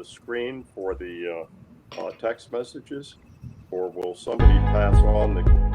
the screen for the text messages, or will somebody pass on the...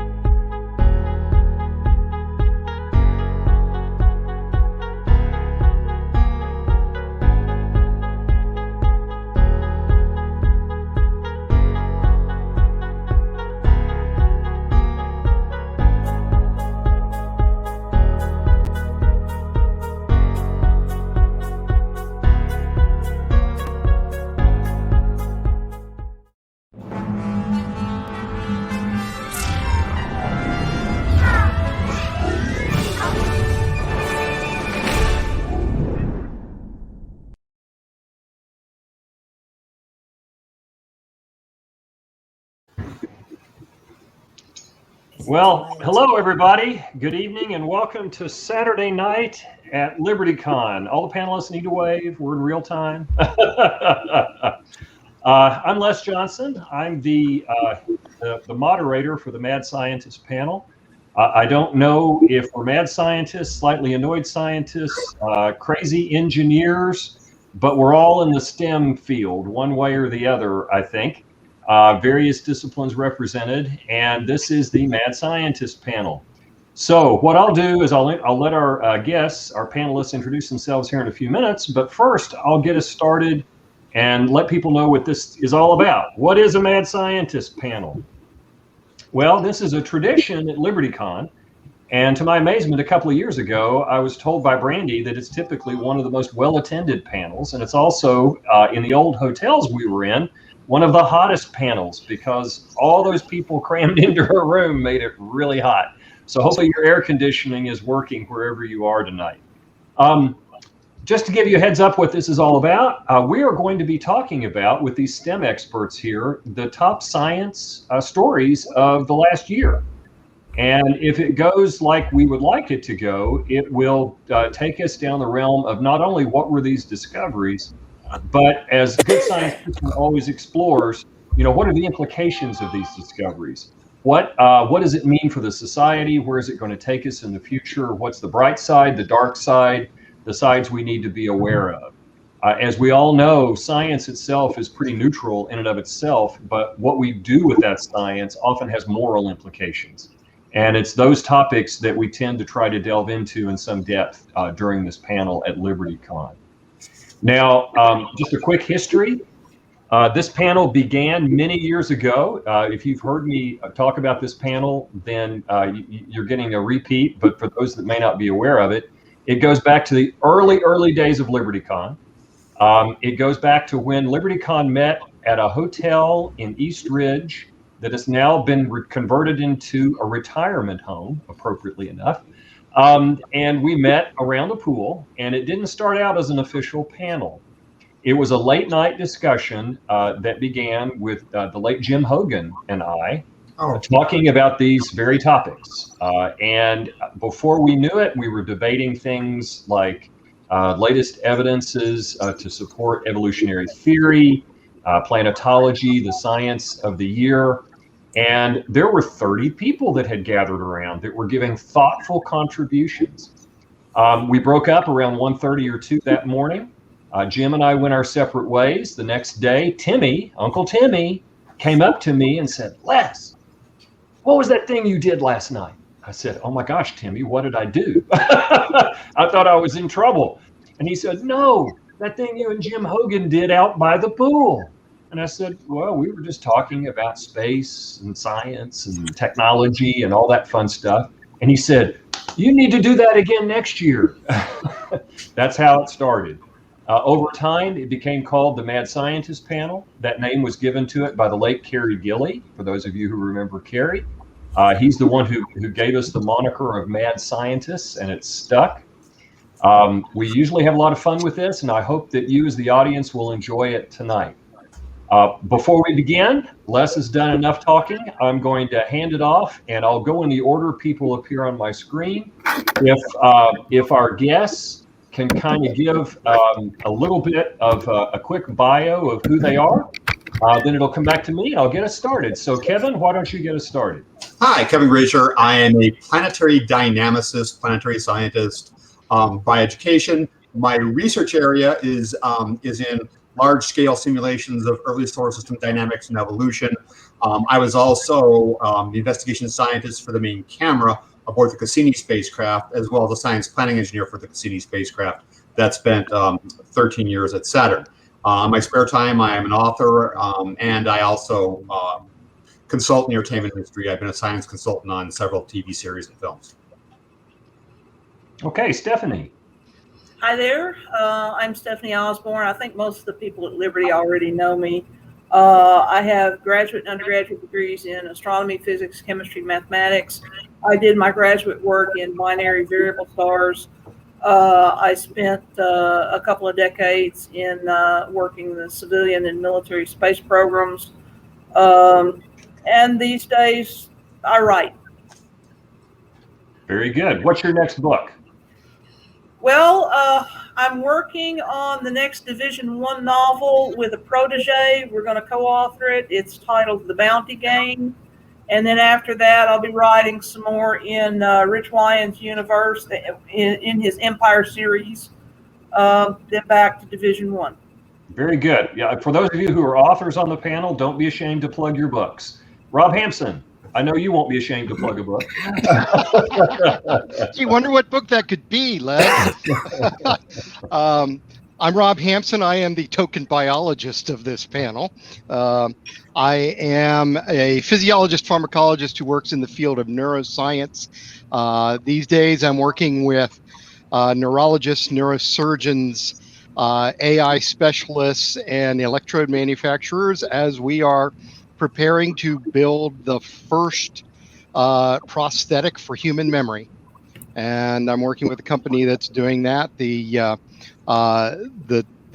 Well, hello everybody. Good evening and welcome to Saturday night at LibertyCon. All the panelists need to wave. We're in real time. I'm Les Johnson. I'm the moderator for the Mad Scientist panel. I don't know if we're mad scientists, slightly annoyed scientists, crazy engineers, but we're all in the STEM field one way or the other, I think. Various disciplines represented, and this is the Mad Scientist panel. So what I'll do is I'll let our guests, our panelists, introduce themselves here in a few minutes, but first I'll get us started and let people know what this is all about. What is a Mad Scientist panel? Well, this is a tradition at LibertyCon, and to my amazement, a couple of years ago, I was told by Brandy that it's typically one of the most well-attended panels, and it's also, in the old hotels we were in, one of the hottest panels, because all those people crammed into her room made it really hot. So hopefully your air conditioning is working wherever you are tonight. Just to give you a heads up what this is all about, we are going to be talking about, with these STEM experts here, the top science stories of the last year. And if it goes like we would like it to go, it will take us down the realm of not only what were these discoveries, but as good science fiction always explores, you know, what are the implications of these discoveries? What does it mean for the society? Where is it going to take us in the future? What's the bright side, the dark side, the sides we need to be aware of? As we all know, science itself is pretty neutral in and of itself, but what we do with that science often has moral implications. And it's those topics that we tend to try to delve into in some depth during this panel at LibertyCon. Now, just a quick history. This panel began many years ago. If you've heard me talk about this panel, then you're getting a repeat, but for those that may not be aware of it, it goes back to the early days of LibertyCon. It goes back to when LibertyCon met at a hotel in East Ridge that has now been converted into a retirement home, appropriately enough. And we met around a pool, and it didn't start out as an official panel. It was a late night discussion that began with the late Jim Hogan and I talking about these very topics. And before we knew it, we were debating things like latest evidences to support evolutionary theory, planetology, the science of the year. And there were 30 people that had gathered around that were giving thoughtful contributions. We broke up around 1:30 or 2 that morning. Jim and I went our separate ways. The next day, Timmy, Uncle Timmy, came up to me and said, "Les, what was that thing you did last night?" I said, "Oh my gosh, Timmy, what did I do?" I thought I was in trouble. And he said, "No, that thing you and Jim Hogan did out by the pool." And I said, "Well, we were just talking about space and science and technology and all that fun stuff." And he said, "You need to do that again next year." That's how it started. Over time, it became called the Mad Scientist Panel. That name was given to it by the late Kerry Gilly, for those of you who remember Kerry. He's the one who gave us the moniker of Mad Scientists, and it's stuck. We usually have a lot of fun with this, and I hope that you as the audience will enjoy it tonight. Before we begin, Les has done enough talking. I'm going to hand it off, and I'll go in the order people appear on my screen. If our guests can kind of give a little bit of a quick bio of who they are, then it'll come back to me. I'll get us started. So Kevin, why don't you get us started? Hi, Kevin Grazier. I am a planetary dynamicist, planetary scientist by education. My research area is in large-scale simulations of early solar system dynamics and evolution. I was also the investigation scientist for the main camera aboard the Cassini spacecraft, as well as a science planning engineer for the Cassini spacecraft that spent 13 years at Saturn. In my spare time, I am an author, and I also consult in the entertainment industry. I've been a science consultant on several TV series and films. Okay, Stephanie. Hi there. I'm Stephanie Osborn. I think most of the people at Liberty already know me. I have graduate and undergraduate degrees in astronomy, physics, chemistry, mathematics. I did my graduate work in binary variable stars. I spent a couple of decades in working the civilian and military space programs. And these days, I write. Very good. What's your next book? Well, I'm working on the next Division I novel with a protege. We're going to co-author it. It's titled The Bounty Game. And then after that, I'll be writing some more in Rich Wyon's universe in his Empire series, then back to Division I. Very good. Yeah, for those of you who are authors on the panel, don't be ashamed to plug your books. Rob Hampson, I know you won't be ashamed to plug a book. Gee, wonder what book that could be, Les. I'm Rob Hampson. I am the token biologist of this panel. I am a physiologist pharmacologist who works in the field of neuroscience. These days, I'm working with neurologists, neurosurgeons, AI specialists, and electrode manufacturers as we are preparing to build the first prosthetic for human memory. And I'm working with a company that's doing that. The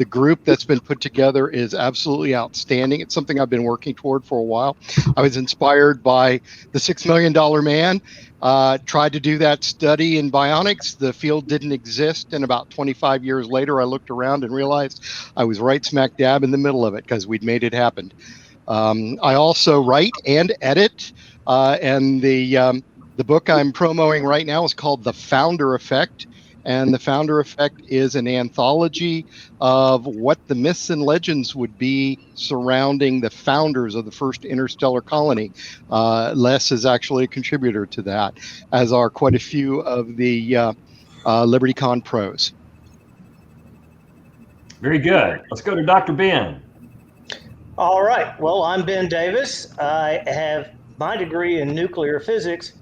group that's been put together is absolutely outstanding. It's something I've been working toward for a while. I was inspired by the $6 Million Man. Tried to do that study in bionics. The field didn't exist. And about 25 years later, I looked around and realized I was right smack dab in the middle of it because we'd made it happen. I also write and edit. And the book I'm promoting right now is called The Founder Effect. And The Founder Effect is an anthology of what the myths and legends would be surrounding the founders of the first interstellar colony. Les is actually a contributor to that, as are quite a few of the LibertyCon pros. Very good. Let's go to Dr. Ben. All right. Well, I'm Ben Davis. I have my degree in nuclear physics,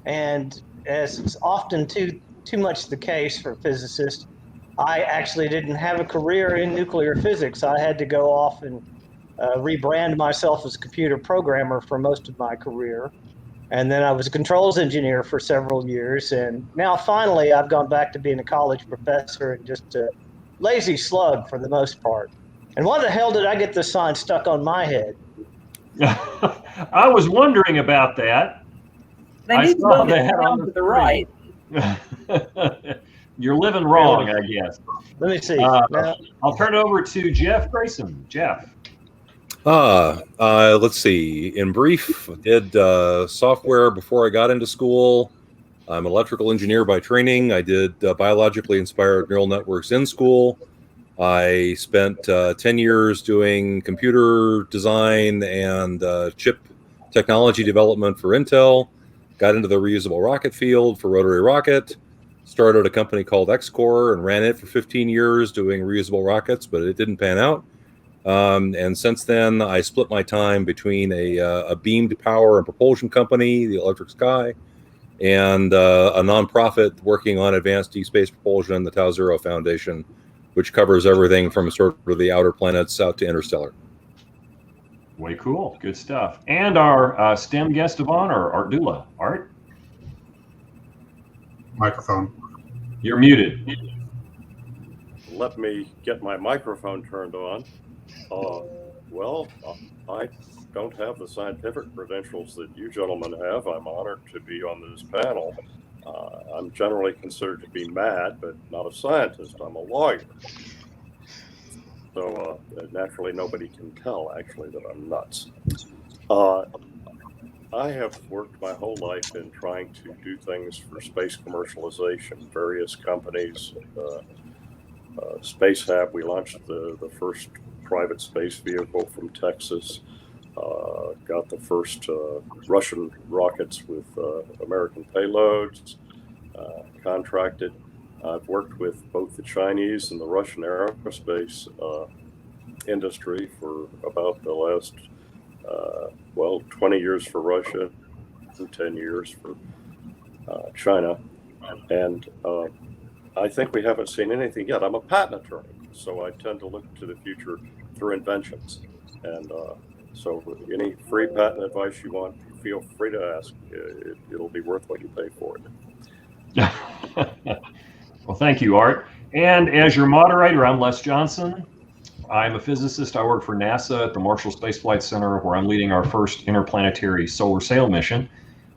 and as is often too much the case for physicists, I actually didn't have a career in nuclear physics. I had to go off and rebrand myself as a computer programmer for most of my career. And then I was a controls engineer for several years. And now finally, I've gone back to being a college professor and just a lazy slug for the most part. And why the hell did I get this sign stuck on my head? I was wondering about that. They need to move it down to the right. You're living wrong, I guess. Let me see. I'll turn it over to Jeff Greason. Jeff. Let's see. In brief, I did software before I got into school. I'm an electrical engineer by training. I did biologically inspired neural networks in school. I spent 10 years doing computer design and chip technology development for Intel. Got into the reusable rocket field for rotary rocket. Started a company called Xcore and ran it for 15 years doing reusable rockets, but it didn't pan out. And since then, I split my time between a beamed power and propulsion company, the Electric Sky, and a nonprofit working on advanced deep space propulsion, the Tau Zero Foundation, which covers everything from sort of the outer planets out to interstellar. Way cool. Good stuff. And our STEM guest of honor, Art Dula. Art? Microphone. You're muted. Let me get my microphone turned on. Well, I don't have the scientific credentials that you gentlemen have. I'm honored to be on this panel. I'm generally considered to be mad, but not a scientist. I'm a lawyer. So naturally, nobody can tell, actually, that I'm nuts. I have worked my whole life in trying to do things for space commercialization, various companies, Space Hab. We launched the first private space vehicle from Texas. Got the first Russian rockets with American payloads, contracted. I've worked with both the Chinese and the Russian aerospace industry for about the last, 20 years for Russia and 10 years for China. And I think we haven't seen anything yet. I'm a patent attorney, so I tend to look to the future through inventions. And so any free patent advice you want, feel free to ask. It'll be worth what you pay for it. Well, thank you, Art. And as your moderator, I'm Les Johnson. I'm a physicist. I work for NASA at the Marshall Space Flight Center, where I'm leading our first interplanetary solar sail mission.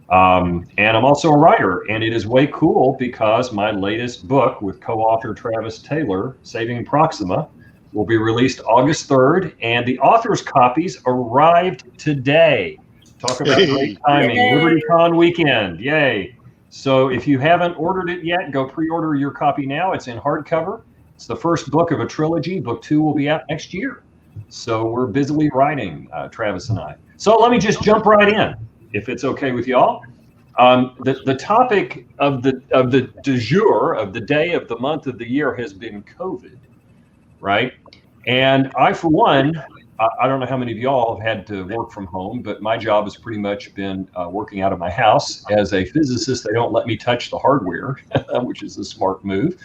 And I'm also a writer, and it is way cool because my latest book with co-author Travis Taylor, Saving Proxima, will be released August 3rd, and the author's copies arrived today. Talk about great timing. LibertyCon weekend. Yay. So if you haven't ordered it yet, go pre-order your copy now. It's in hardcover. It's the first book of a trilogy. Book 2 will be out next year. So we're busily writing, Travis and I. So let me just jump right in, if it's okay with y'all. The topic of the du jour, of the day, of the month, of the year has been COVID, right? And I, for one, I don't know how many of y'all have had to work from home, but my job has pretty much been working out of my house. As a physicist, they don't let me touch the hardware, which is a smart move.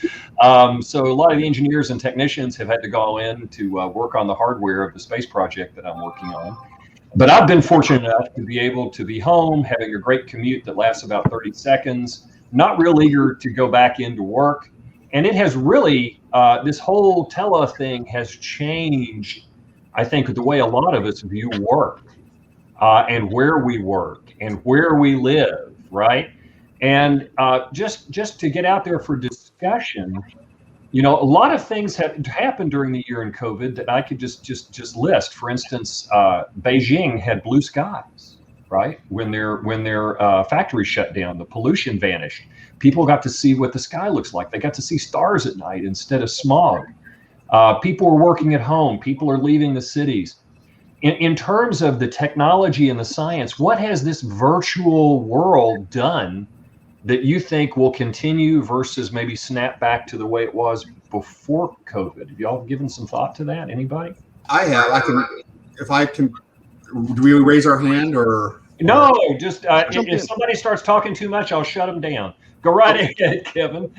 So a lot of the engineers and technicians have had to go in to work on the hardware of the space project that I'm working on. But I've been fortunate enough to be able to be home, having a great commute that lasts about 30 seconds, not real eager to go back into work. And it has really, this whole tele thing has changed, I think, the way a lot of us view work and where we work and where we live, right? And just to get out there for discussion, you know, a lot of things have happened during the year in COVID that I could just list. For instance, Beijing had blue skies, right? When their factory shut down, the pollution vanished. People got to see what the sky looks like. They got to see stars at night instead of smog. People are working at home. People are leaving the cities. In terms of the technology and the science, what has this virtual world done that you think will continue versus maybe snap back to the way it was before COVID? Have y'all given some thought to that? Anybody? I have. Do we raise our hand or? No, just if somebody starts talking too much, I'll shut them down. Go right ahead, Kevin.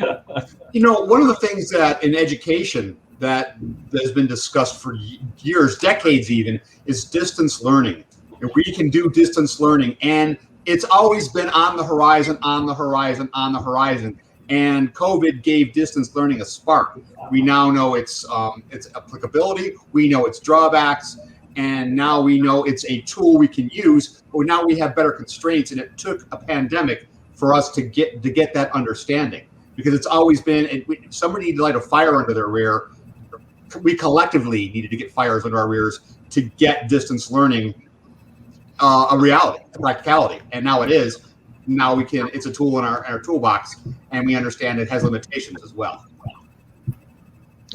You know, one of the things that in education that has been discussed for years, decades even, is distance learning. And we can do distance learning, and it's always been on the horizon, on the horizon, on the horizon. And COVID gave distance learning a spark. We now know its applicability. We know its drawbacks, and now we know it's a tool we can use. But now we have better constraints, and it took a pandemic for us to get that understanding, because it's always been, somebody needed to light a fire under their rear. We collectively needed to get fires under our rears to get distance learning a reality, a practicality. And now it is. Now we can, it's a tool in our toolbox, and we understand it has limitations as well.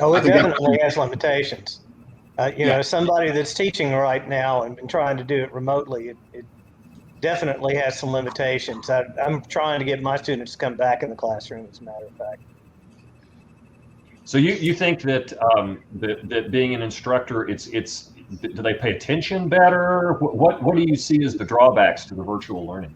Oh, it definitely has limitations. You know, somebody that's teaching right now and been trying to do it remotely, it definitely has some limitations. I'm trying to get my students to come back in the classroom, as a matter of fact. So you think that that being an instructor, do they pay attention better? What do you see as the drawbacks to the virtual learning?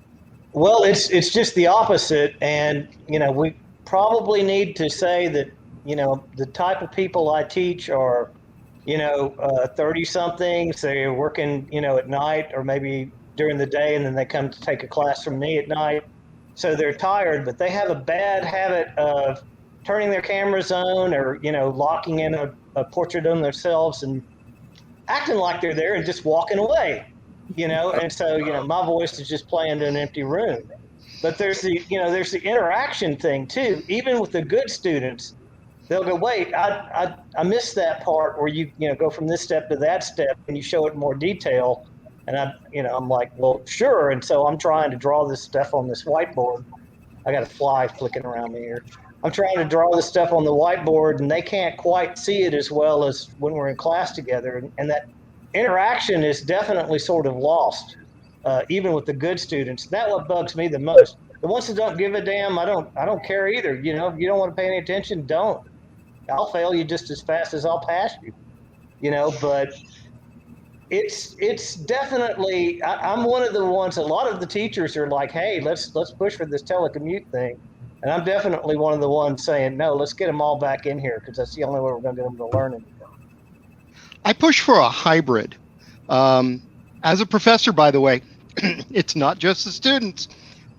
Well, it's just the opposite, and you know, we probably need to say that, you know, the type of people I teach are, you know, 30-somethings. They're working, you know, at night or maybe during the day, and then they come to take a class from me at night. So they're tired, but they have a bad habit of turning their cameras on, or, you know, locking in a portrait on themselves and acting like they're there and just walking away, you know. And so, you know, my voice is just playing to an empty room. But there's the interaction thing too. Even with the good students, they'll go, wait, I missed that part where you go from this step to that step, and you show it in more detail. And I'm like, well, sure. And so I'm trying to draw this stuff on this whiteboard. I got a fly flicking around me here. I'm trying to draw this stuff on the whiteboard, and they can't quite see it as well as when we're in class together. And that interaction is definitely sort of lost, even with the good students. That's what bugs me the most. The ones that don't give a damn, I don't care either. You know, if you don't want to pay any attention, don't. I'll fail you just as fast as I'll pass you. You know, but it's definitely. I'm one of the ones. A lot of the teachers are like, "Hey, let's push for this telecommute thing," and I'm definitely one of the ones saying, "No, let's get them all back in here because that's the only way we're going to get them to learn anything." I push for a hybrid. As a professor, by the way, it's not just the students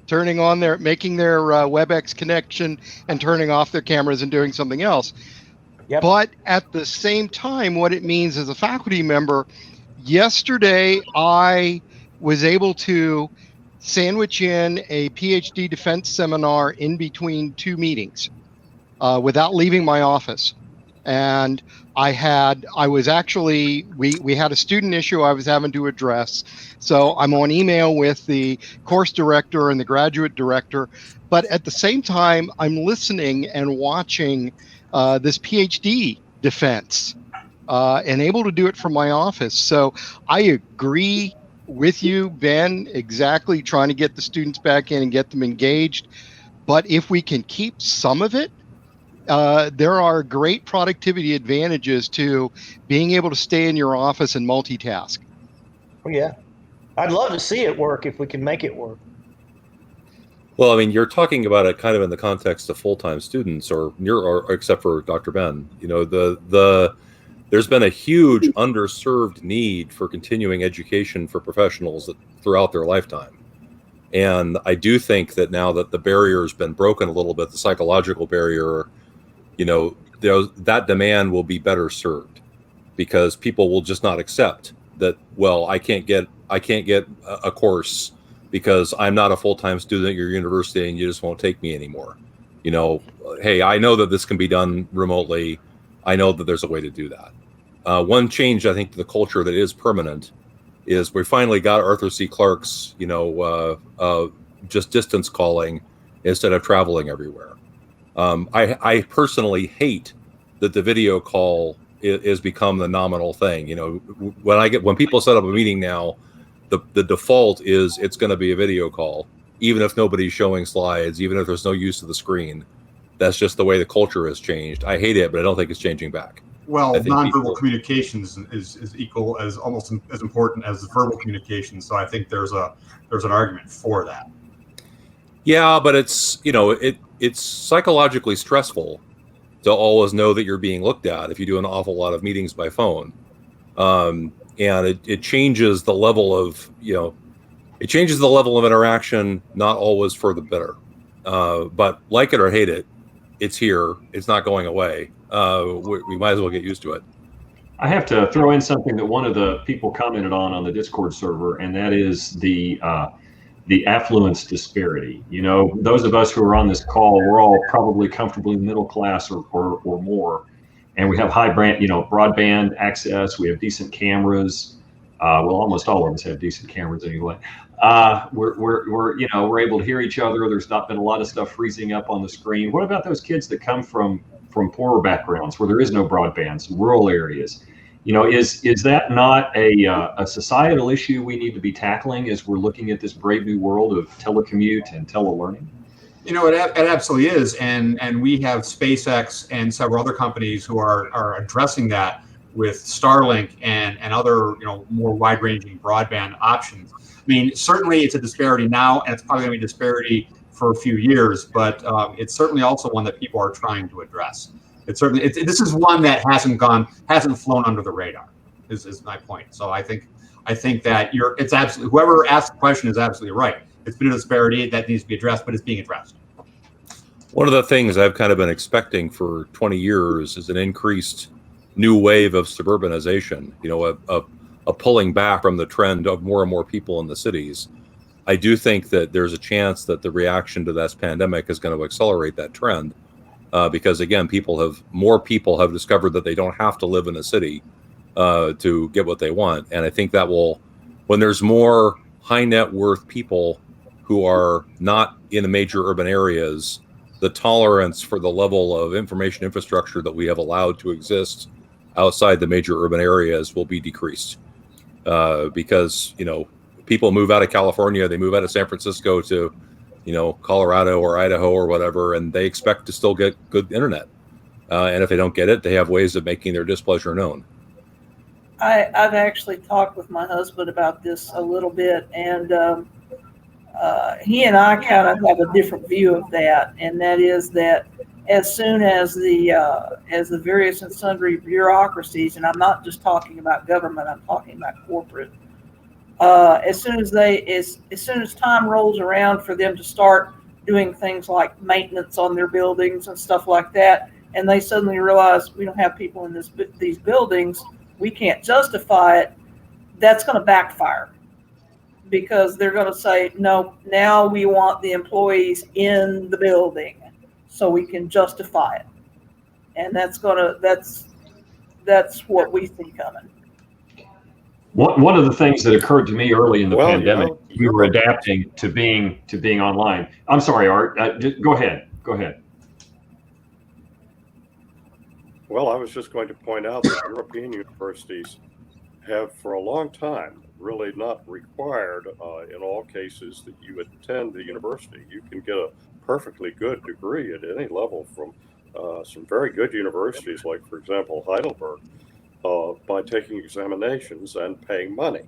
making their WebEx connection and turning off their cameras and doing something else. Yep. But at the same time, what it means as a faculty member, yesterday I was able to sandwich in a PhD defense seminar in between two meetings without leaving my office. And we had a student issue I was having to address. So I'm on email with the course director and the graduate director. But at the same time, I'm listening and watching this PhD defense and able to do it from my office. So I agree with you, Ben, exactly trying to get the students back in and get them engaged. But if we can keep some of it, there are great productivity advantages to being able to stay in your office and multitask. Oh, yeah. I'd love to see it work if we can make it work. Well, I mean, you're talking about it kind of in the context of full-time students, or except for Dr. Ben. You know, there's been a huge underserved need for continuing education for professionals throughout their lifetime. And I do think that now that the barrier has been broken a little bit, the psychological barrier, you know, that demand will be better served because people will just not accept that, well, I can't get a course because I'm not a full-time student at your university and you just won't take me anymore. You know, hey, I know that this can be done remotely. I know that there's a way to do that. One change, I think, to the culture that is permanent is we finally got Arthur C. Clarke's, you know, just distance calling instead of traveling everywhere. I personally hate that the video call is become the nominal thing. You know, when people set up a meeting now, the default is it's going to be a video call, even if nobody's showing slides, even if there's no use of the screen. That's just the way the culture has changed. I hate it, but I don't think it's changing back. Well, nonverbal communications is equal as almost as important as verbal communication. So I think there's an argument for that. Yeah, but it's, you know, it's psychologically stressful to always know that you're being looked at if you do an awful lot of meetings by phone. And it changes the level of, you know, it changes the level of interaction, not always for the better. But like it or hate it, it's here. It's not going away. We might as well get used to it. I have to throw in something that one of the people commented on the Discord server, and that is the affluence disparity. You know, those of us who are on this call, we're all probably comfortably middle class or more, and we have broadband access. We have decent cameras. Well, almost all of us have decent cameras anyway. We're able to hear each other. There's not been a lot of stuff freezing up on the screen. What about those kids that come from poorer backgrounds where there is no broadband, some rural areas? You know, is that not a societal issue we need to be tackling as we're looking at this brave new world of telecommute and telelearning? You know, it absolutely is, and we have SpaceX and several other companies who are addressing that with Starlink and other, you know, more wide-ranging broadband options. I mean, certainly it's a disparity now, and it's probably going to be a disparity for a few years, but it's certainly also one that people are trying to address. This is one that hasn't flown under the radar. Is my point. So I think that it's absolutely, whoever asked the question is absolutely right. It's been a disparity that needs to be addressed, but it's being addressed. One of the things I've kind of been expecting for 20 years is an increased new wave of suburbanization. You know, a pulling back from the trend of more and more people in the cities. I do think that there's a chance that the reaction to this pandemic is going to accelerate that trend because, again, more people have discovered that they don't have to live in a city to get what they want. And I think that when there's more high net worth people who are not in the major urban areas, the tolerance for the level of information infrastructure that we have allowed to exist outside the major urban areas will be decreased. Because, you know, people move out of California, they move out of San Francisco to, you know, Colorado or Idaho or whatever, and they expect to still get good internet. And if they don't get it, they have ways of making their displeasure known. I've actually talked with my husband about this a little bit, and he and I kind of have a different view of that, and that is that as soon as the various and sundry bureaucracies, and I'm not just talking about government, I'm talking about corporate, as soon as time rolls around for them to start doing things like maintenance on their buildings and stuff like that, and they suddenly realize we don't have people in these buildings, we can't justify it, that's going to backfire, because they're going to say, no, now we want the employees in the building so we can justify it. And that's what we see coming. One of the things that occurred to me early in the pandemic, you know, we were adapting to being online. I'm sorry, Art. Go ahead. Well, I was just going to point out that European universities have for a long time really not required in all cases that you attend the university. You can get a perfectly good degree at any level from some very good universities, like, for example, Heidelberg, by taking examinations and paying money.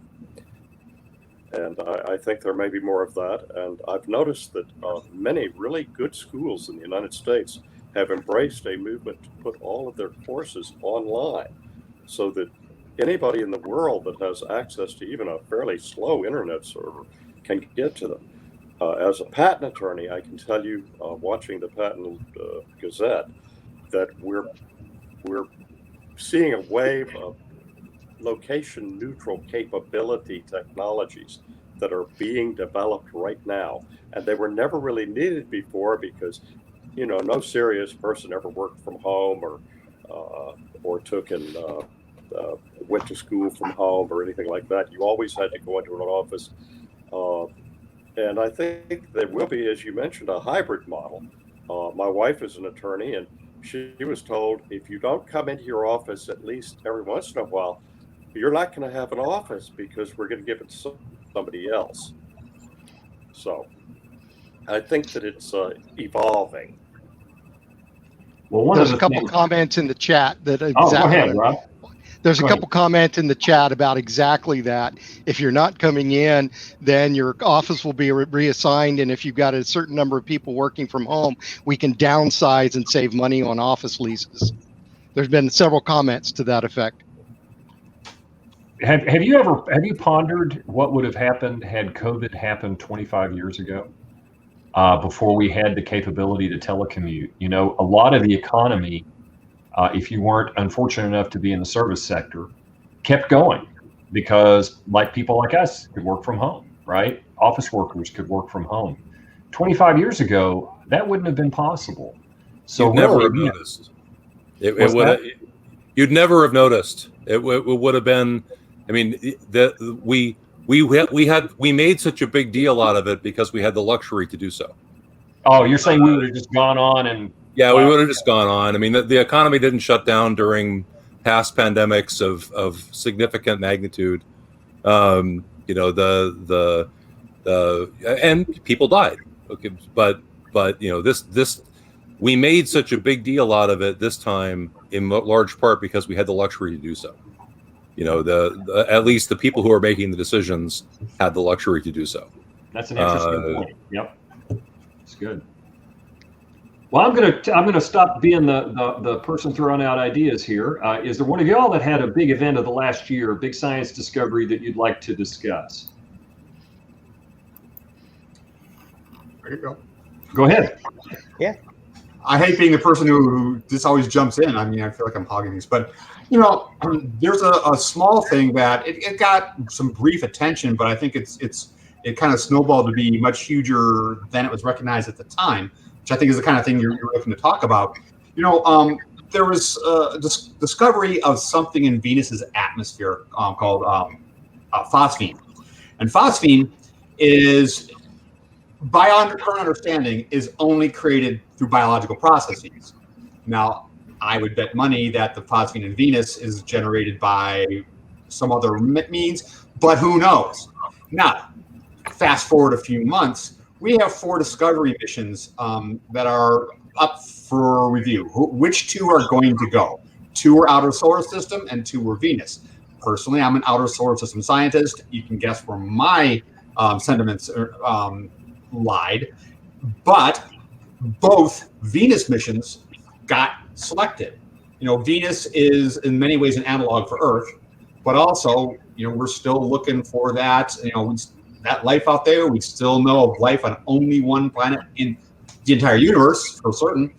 And I think there may be more of that. And I've noticed that many really good schools in the United States have embraced a movement to put all of their courses online so that anybody in the world that has access to even a fairly slow internet server can get to them. As a patent attorney, I can tell you, watching the Patent Gazette, that we're seeing a wave of location-neutral capability technologies that are being developed right now, and they were never really needed before because, you know, no serious person ever worked from home or took and went to school from home or anything like that. You always had to go into an office. And I think there will be, as you mentioned, a hybrid model. My wife is an attorney, and she was told, if you don't come into your office at least every once in a while, you're not going to have an office because we're going to give it to somebody else. So I think that it's evolving. Well, there's a couple comments in the chat that go ahead, Rob. There's a couple comments in the chat about exactly that. If you're not coming in, then your office will be reassigned. And if you've got a certain number of people working from home, we can downsize and save money on office leases. There's been several comments to that effect. Have you pondered what would have happened had COVID happened 25 years ago, before we had the capability to telecommute? You know, a lot of the economy, if you weren't unfortunate enough to be in the service sector, kept going because, like, people like us could work from home, right? Office workers could work from home. 25 years ago, that wouldn't have been possible. So you'd never have noticed. You'd never have noticed. It would have been. I mean, we made such a big deal out of it because we had the luxury to do so. Oh, you're saying we would have just gone on and. Yeah, we would have just gone on. I mean, the economy didn't shut down during past pandemics of significant magnitude. You know, and people died. Okay, but you know, this we made such a big deal out of it this time in large part because we had the luxury to do so. You know, at least the people who are making the decisions had the luxury to do so. That's an interesting point. Yep, it's good. Well, I'm gonna stop being the person throwing out ideas here. Is there one of y'all that had a big event of the last year, a big science discovery that you'd like to discuss? There you go. Go ahead. Yeah. I hate being the person who just always jumps in. I mean, I feel like I'm hogging these, but you know, there's a small thing that it got some brief attention, but I think it kind of snowballed to be much huger than it was recognized at the time, which I think is the kind of thing you're looking to talk about. You know, there was a discovery of something in Venus's atmosphere called phosphine, and phosphine is current understanding, is only created through biological processes. Now, I would bet money that the phosphine in Venus is generated by some other means, but who knows? Now, fast forward a few months, we have 4 discovery missions that are up for review. Which 2 are going to go? 2 are outer solar system and 2 are Venus. Personally, I'm an outer solar system scientist. You can guess where my sentiments lied, but both Venus missions got selected. Venus is in many ways an analog for Earth, but also, we're still looking for that, that life out there. We still know of life on only one planet in the entire universe for certain.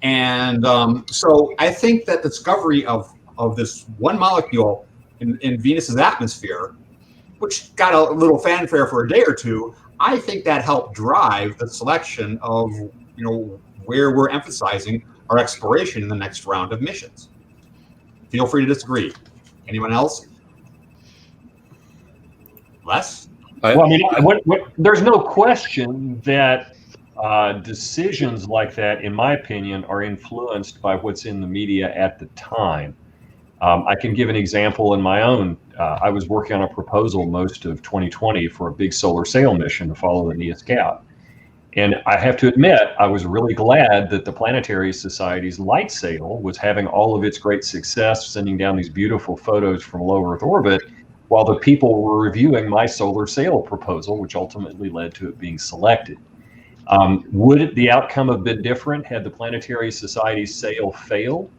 And so I think that discovery of this one molecule in Venus's atmosphere, which got a little fanfare for a day or two, I think that helped drive the selection of, where we're emphasizing our exploration in the next round of missions. Feel free to disagree. Anyone else? Les? Well, I mean, there's no question that decisions like that, in my opinion, are influenced by what's in the media at the time. I can give an example in my own. I was working on a proposal most of 2020 for a big solar sail mission to follow the NEA Scout. And I have to admit, I was really glad that the Planetary Society's light sail was having all of its great success, sending down these beautiful photos from low Earth orbit, while the people were reviewing my solar sail proposal, which ultimately led to it being selected. Would the outcome have been different had the Planetary Society's sail failed?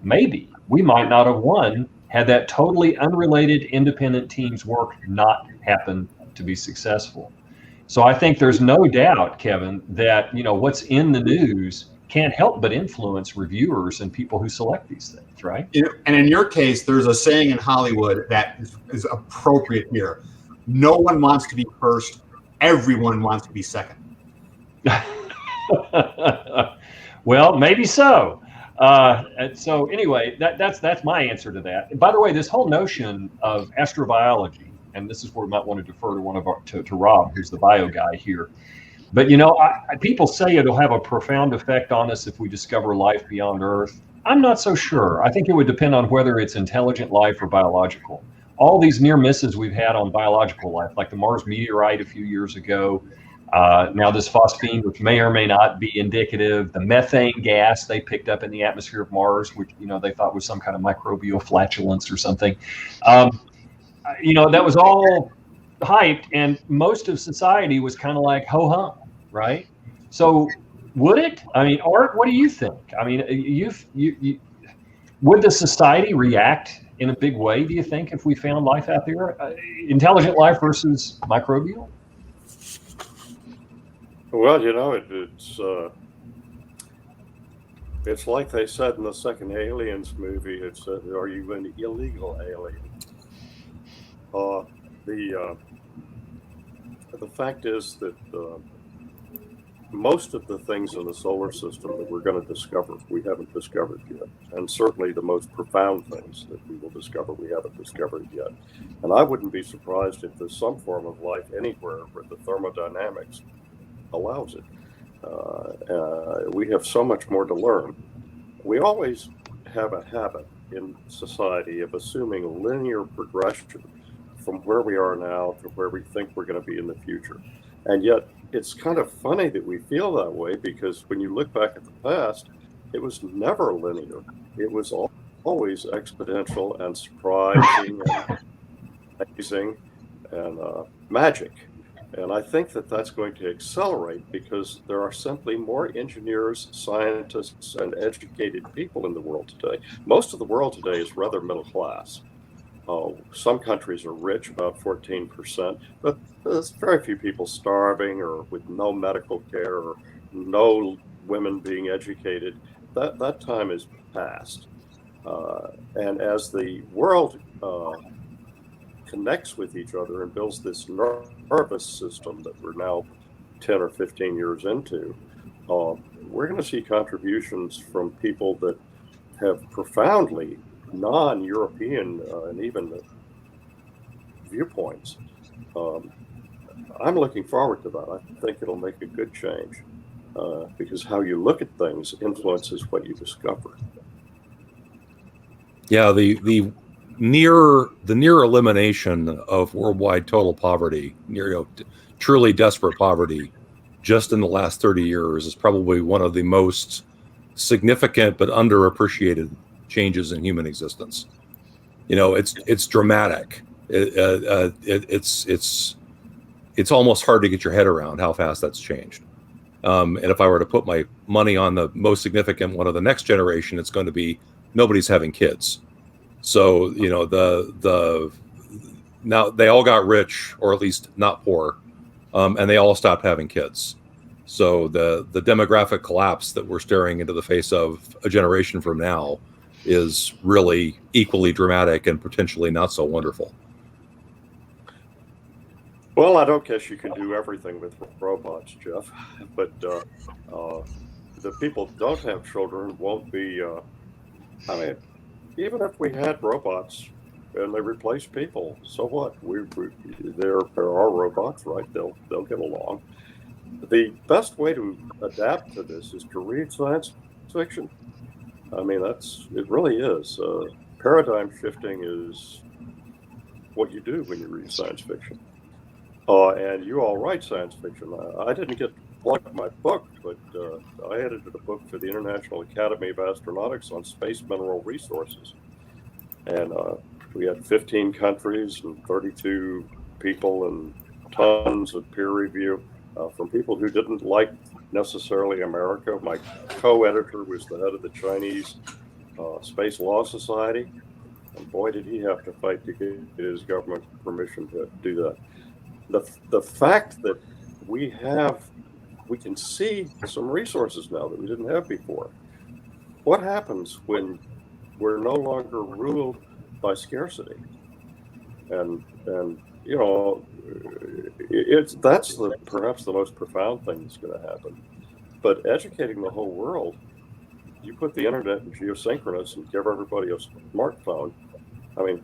Maybe. We might not have won had that totally unrelated independent team's work not happened to be successful. So I think there's no doubt, Kevin, that what's in the news can't help but influence reviewers and people who select these things, right? And in your case, there's a saying in Hollywood that is appropriate here. No one wants to be first. Everyone wants to be second. Well, maybe so. So anyway, that's my answer to that. And by the way, this whole notion of astrobiology, and this is where we might want to defer to Rob, who's the bio guy here. But people say it'll have a profound effect on us if we discover life beyond Earth. I'm not so sure. I think it would depend on whether it's intelligent life or biological. All these near misses we've had on biological life, like the Mars meteorite a few years ago, now this phosphine, which may or may not be indicative, the methane gas they picked up in the atmosphere of Mars, which they thought was some kind of microbial flatulence or something. That was all hyped, and most of society was kind of like ho hum, right? So would it? I mean, Art, what do you think? I mean, would the society react in a big way, do you think, if we found life out there, intelligent life versus microbial? Well, it's like they said in the second Aliens movie. It said, "Are you an illegal alien?" The fact is that most of the things in the solar system that we're going to discover, we haven't discovered yet. And certainly the most profound things that we will discover, we haven't discovered yet. And I wouldn't be surprised if there's some form of life anywhere where the thermodynamics allows it. We have so much more to learn. We always have a habit in society of assuming a linear progression from where we are now to where we think we're going to be in the future. And yet it's kind of funny that we feel that way, because when you look back at the past, it was never linear. It was always exponential and surprising and amazing and magic. And I think that that's going to accelerate because there are simply more engineers, scientists, and educated people in the world today. Most of the world today is rather middle class. Some countries are rich, about 14%, but there's very few people starving or with no medical care or no women being educated. That time is past. And as the world connects with each other and builds this nervous system that we're now 10 or 15 years into, we're going to see contributions from people that have profoundly non-European and even viewpoints. I'm looking forward to that. I think it'll make a good change because how you look at things influences what you discover. Yeah, the near elimination of worldwide total poverty, truly desperate poverty, just in the last 30 years is probably one of the most significant but underappreciated changes in human existence. It's dramatic. It's almost hard to get your head around how fast that's changed. And if I were to put my money on the most significant one of the next generation, it's going to be nobody's having kids. So now they all got rich, or at least not poor, and they all stopped having kids. So the demographic collapse that we're staring into the face of a generation from now is really equally dramatic and potentially not so wonderful. Well, I don't guess you can do everything with robots, Jeff, but the people who don't have children won't be, even if we had robots and they replace people, so what? There are robots, right? They'll get along. The best way to adapt to this is to read science fiction. It really is. Paradigm shifting is what you do when you read science fiction. And you all write science fiction. I didn't get to plug my book, but I edited a book for the International Academy of Astronautics on space mineral resources. And we had 15 countries and 32 people and tons of peer review from people who didn't like necessarily America. My co-editor was the head of the Chinese Space Law Society. And boy, did he have to fight to get his government permission to do that. The fact that we can see some resources now that we didn't have before. What happens when we're no longer ruled by scarcity? And that's perhaps the most profound thing that's going to happen. But educating the whole world, you put the internet in geosynchronous and give everybody a smartphone.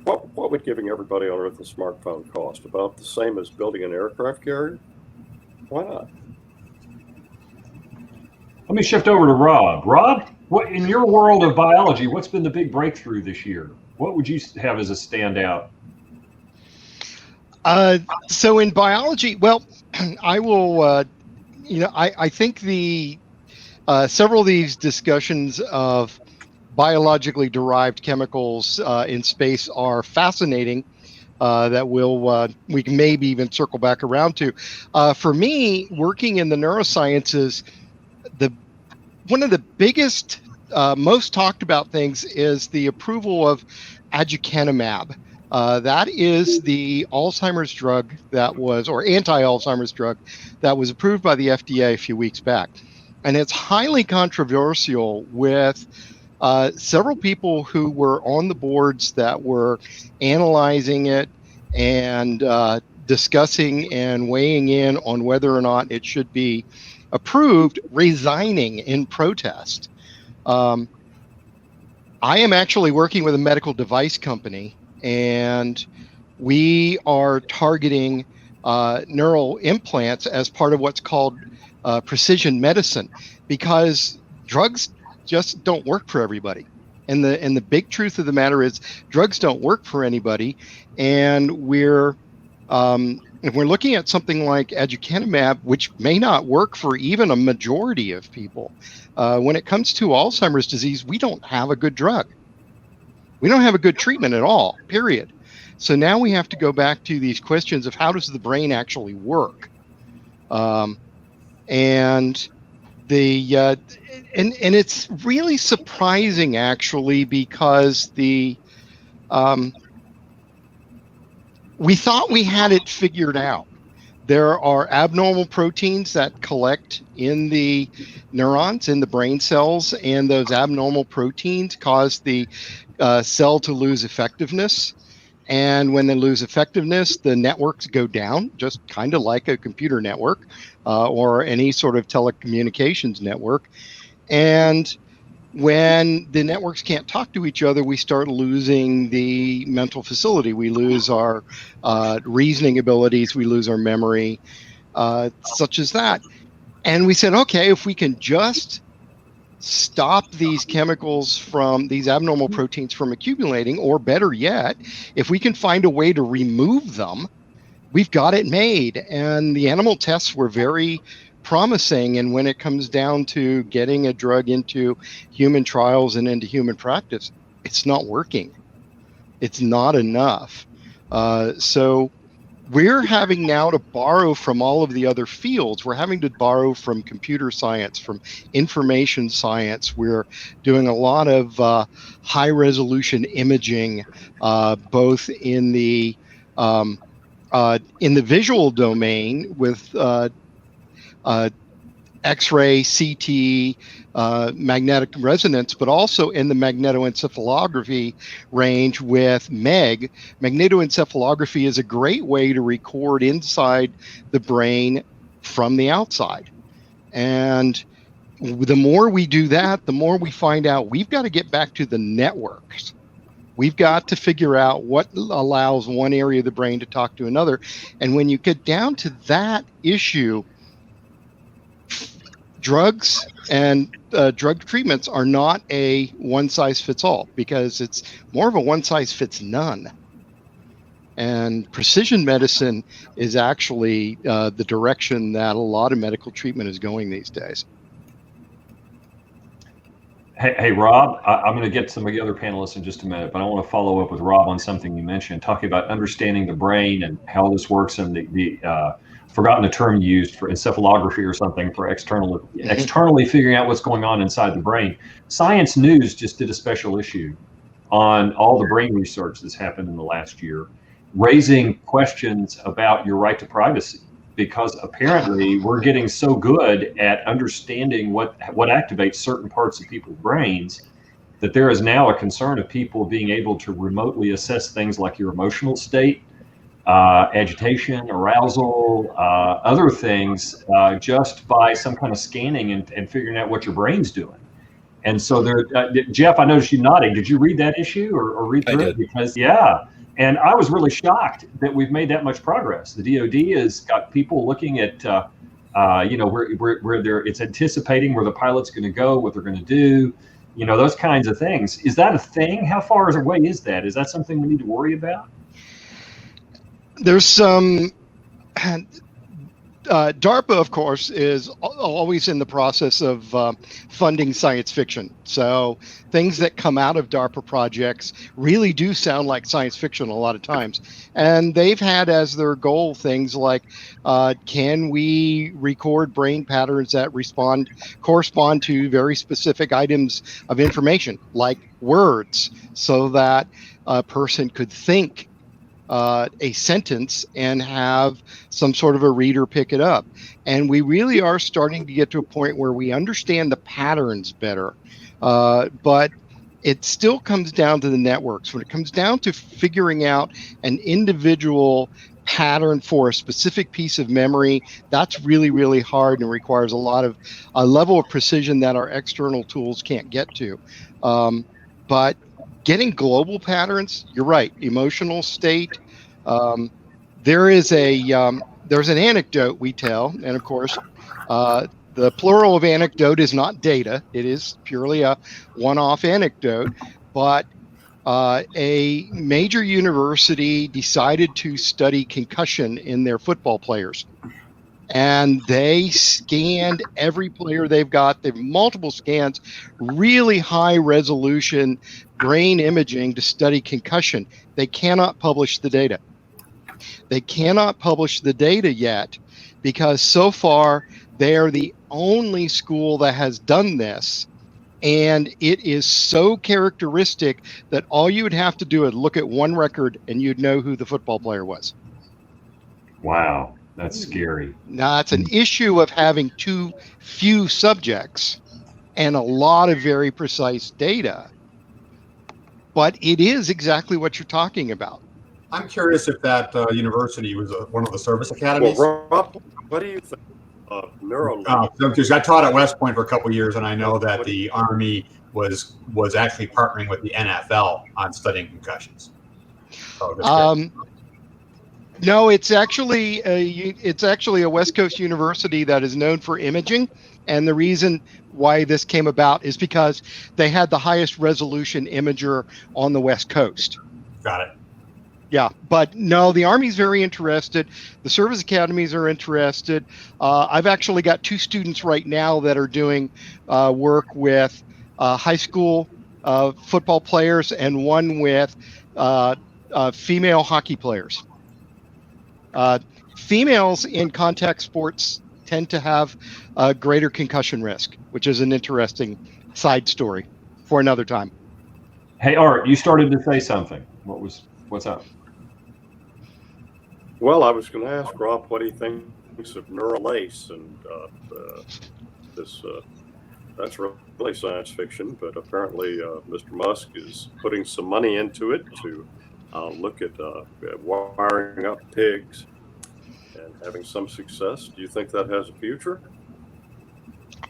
What would giving everybody on Earth a smartphone cost? About the same as building an aircraft carrier? Why not? Let me shift over to Rob. Rob, what in your world of biology, what's been the big breakthrough this year? What would you have as a standout? So in biology, well, I will, I think several of these discussions of biologically derived chemicals in space are fascinating. That we can maybe even circle back around to. For me, working in the neurosciences, one of the biggest, most talked about things is the approval of Adukanymab. That is the Alzheimer's drug or anti-Alzheimer's drug that was approved by the FDA a few weeks back. And it's highly controversial with several people who were on the boards that were analyzing it and discussing and weighing in on whether or not it should be approved, resigning in protest. I am actually working with a medical device company, and we are targeting neural implants as part of what's called precision medicine, because drugs just don't work for everybody. And the big truth of the matter is drugs don't work for anybody. And if we're looking at something like Adukanymab, which may not work for even a majority of people, when it comes to Alzheimer's disease, we don't have a good drug. We don't have a good treatment at all, period. So now we have to go back to these questions of how does the brain actually work? And it's really surprising, actually, because we thought we had it figured out. There are abnormal proteins that collect in the neurons, in the brain cells, and those abnormal proteins cause the cell to lose effectiveness. And when they lose effectiveness, the networks go down, just kind of like a computer network or any sort of telecommunications network. And when the networks can't talk to each other, we start losing the mental facility. We lose our reasoning abilities. We lose our memory, such as that. And we said, okay, if we can just stop these chemicals from these abnormal proteins from accumulating, or better yet, if we can find a way to remove them, we've got it made. And the animal tests were very promising. And when it comes down to getting a drug into human trials and into human practice, it's not working. It's not enough. So we're having now to borrow from all of the other fields. We're having to borrow from computer science, from information science. We're doing a lot of high resolution imaging, both in the visual domain with X-ray, CT, magnetic resonance, but also in the magnetoencephalography range with MEG. Magnetoencephalography is a great way to record inside the brain from the outside. And the more we do that, the more we find out we've got to get back to the networks. We've got to figure out what allows one area of the brain to talk to another. And when you get down to that issue, drugs and drug treatments are not a one-size-fits-all, because it's more of a one-size-fits-none. And precision medicine is actually the direction that a lot of medical treatment is going these days. Hey, Rob, I'm going to get some of the other panelists in just a minute, but I want to follow up with Rob on something you mentioned, talking about understanding the brain and how this works, and the forgotten the term used for encephalography or something for externally figuring out what's going on inside the brain. Science News just did a special issue on all the brain research that's happened in the last year, raising questions about your right to privacy, because apparently we're getting so good at understanding what activates certain parts of people's brains that there is now a concern of people being able to remotely assess things like your emotional state, agitation, arousal, other things, just by some kind of scanning and figuring out what your brain's doing. And so there, Jeff, I noticed you nodding. Did you read that issue or read through it? Because and I was really shocked that we've made that much progress. The DoD has got people looking at, where it's anticipating where the pilot's going to go, what they're going to do, those kinds of things. Is that a thing? How far away is that? Is that something we need to worry about? There's some DARPA, of course, is always in the process of funding science fiction. So things that come out of DARPA projects really do sound like science fiction a lot of times. And they've had as their goal things like, can we record brain patterns that correspond to very specific items of information, like words, so that a person could think a sentence and have some sort of a reader pick it up. And we really are starting to get to a point where we understand the patterns better. But it still comes down to the networks. When it comes down to figuring out an individual pattern for a specific piece of memory, that's really, really hard and requires a level of precision that our external tools can't get to. But getting global patterns, you're right, emotional state. There's an anecdote we tell, and of course, the plural of anecdote is not data. It is purely a one-off anecdote. But a major university decided to study concussion in their football players. And they scanned every player they've got. They've multiple scans, really high resolution brain imaging to study concussion. They cannot publish the data. They cannot publish the data yet because so far they are the only school that has done this. And it is so characteristic that all you would have to do is look at one record and you'd know who the football player was. Wow. That's scary. Now, it's an issue of having too few subjects and a lot of very precise data. But it is exactly what you're talking about. I'm curious if that university was one of the service academies. Well, Rob, what do you think? Neuro. Because I taught at West Point for a couple of years, and I know that the Army was actually partnering with the NFL on studying concussions. So no, it's actually a West Coast university that is known for imaging, and the reason why this came about is because they had the highest resolution imager on the West Coast. got it. Yeah, but no, the Army's very interested. The service academies are interested. I've actually got 2 students right now that are doing work with high school football players and one with female hockey players. Females in contact sports tend to have a greater concussion risk, which is an interesting side story for another time. Hey, Art, you started to say something. What's up? Well, I was going to ask Rob what he thinks of neural lace, and that's really science fiction, but apparently Mr. Musk is putting some money into it to look at wiring up pigs and having some success. Do you think that has a future?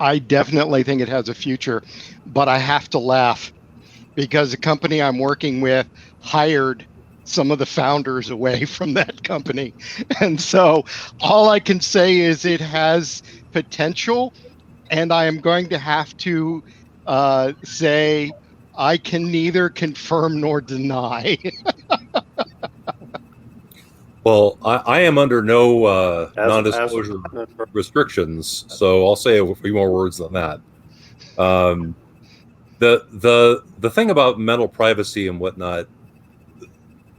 I definitely think it has a future, but I have to laugh because the company I'm working with hired some of the founders away from that company. And so all I can say is it has potential, and I am going to have to say I can neither confirm nor deny. Well, I am under no non-disclosure restrictions, so I'll say a few more words than that. The thing about mental privacy and whatnot,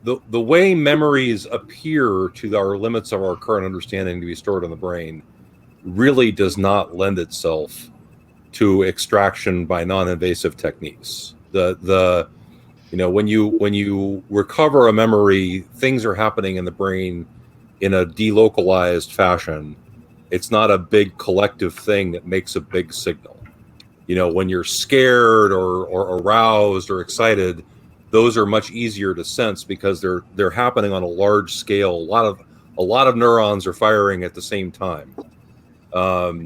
the way memories appear to our limits of our current understanding to be stored in the brain really does not lend itself to extraction by non-invasive techniques. When you recover a memory, things are happening in the brain in a delocalized fashion. It's not a big collective thing that makes a big signal. When you're scared or aroused or excited, those are much easier to sense because they're happening on a large scale. A lot of neurons are firing at the same time. But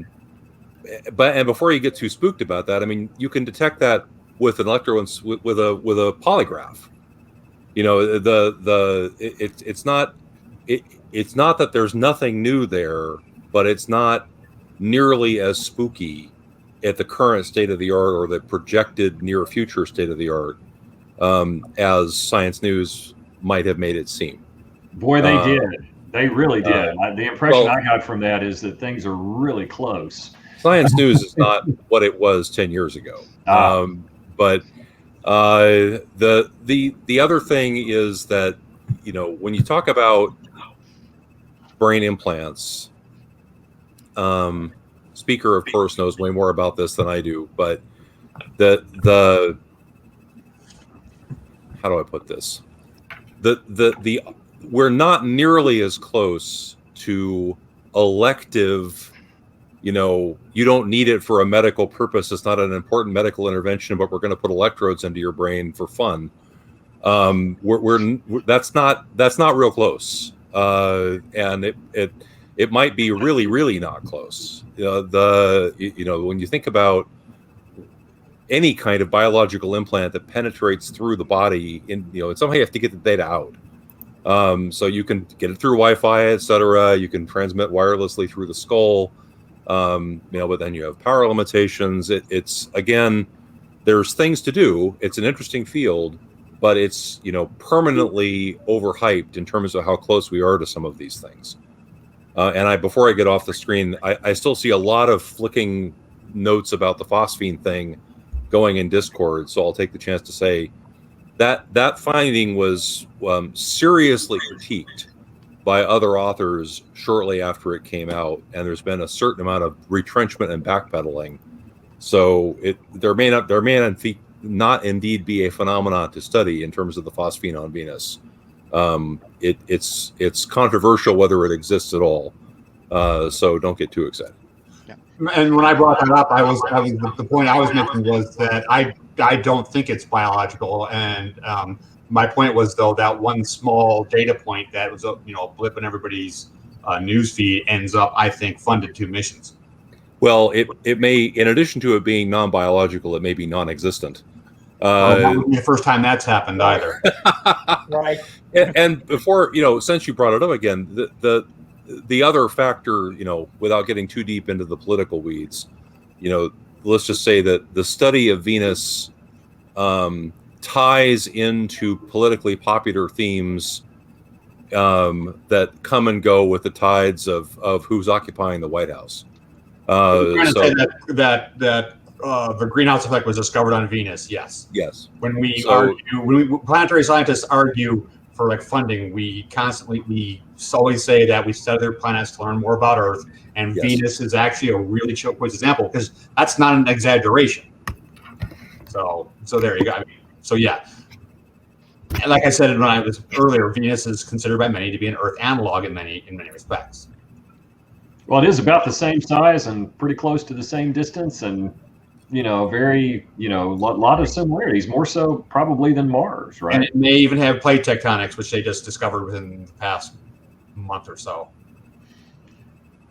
before you get too spooked about that, I mean, you can detect that with an with a polygraph. It's not that there's nothing new there, but it's not nearly as spooky at the current state of the art or the projected near future state of the art as Science News might have made it seem. Boy, they did. They really did. The impression I got from that is that things are really close. Science News is not what it was 10 years ago. But the other thing is that, when you talk about brain implants, Speaker, of course, knows way more about this than I do, but the how do I put this? We're not nearly as close to elective. You don't need it for a medical purpose. It's not an important medical intervention, but we're going to put electrodes into your brain for fun. That's not real close, and it might be really, really not close. When you think about any kind of biological implant that penetrates through the body, somehow you have to get the data out. So you can get it through Wi-Fi, etc. You can transmit wirelessly through the skull. But then you have power limitations. It's again, there's things to do. It's an interesting field, but it's permanently overhyped in terms of how close we are to some of these things. And before I get off the screen, I still see a lot of flicking notes about the phosphine thing going in Discord. So I'll take the chance to say that finding was seriously critiqued by other authors shortly after it came out, and there's been a certain amount of retrenchment and backpedaling. So there may not indeed be a phenomenon to study in terms of the phosphine on Venus. It's controversial whether it exists at all. So don't get too excited. And when I brought that up, the point I was making was that I don't think it's biological, and my point was, though, that one small data point that was a blip in everybody's news feed ends up, I think, funded to missions. Well, it may, in addition to it being non-biological, it may be non-existent. That wouldn't be the first time that's happened either. Right. And before, since you brought it up again, the other factor, without getting too deep into the political weeds, let's just say that the study of Venus ties into politically popular themes that come and go with the tides of who's occupying the White House. I'm trying to say that the greenhouse effect was discovered on Venus. Yes. Yes. When planetary scientists argue for funding, we always say that we study other planets to learn more about Earth, and yes, Venus is actually a really choice example because that's not an exaggeration. So there you go. Yeah. And like I said when I was earlier, Venus is considered by many to be an Earth analog in many respects. Well, it is about the same size and pretty close to the same distance, and very lot of similarities, more so probably than Mars, right? And it may even have plate tectonics, which they just discovered within the past month or so.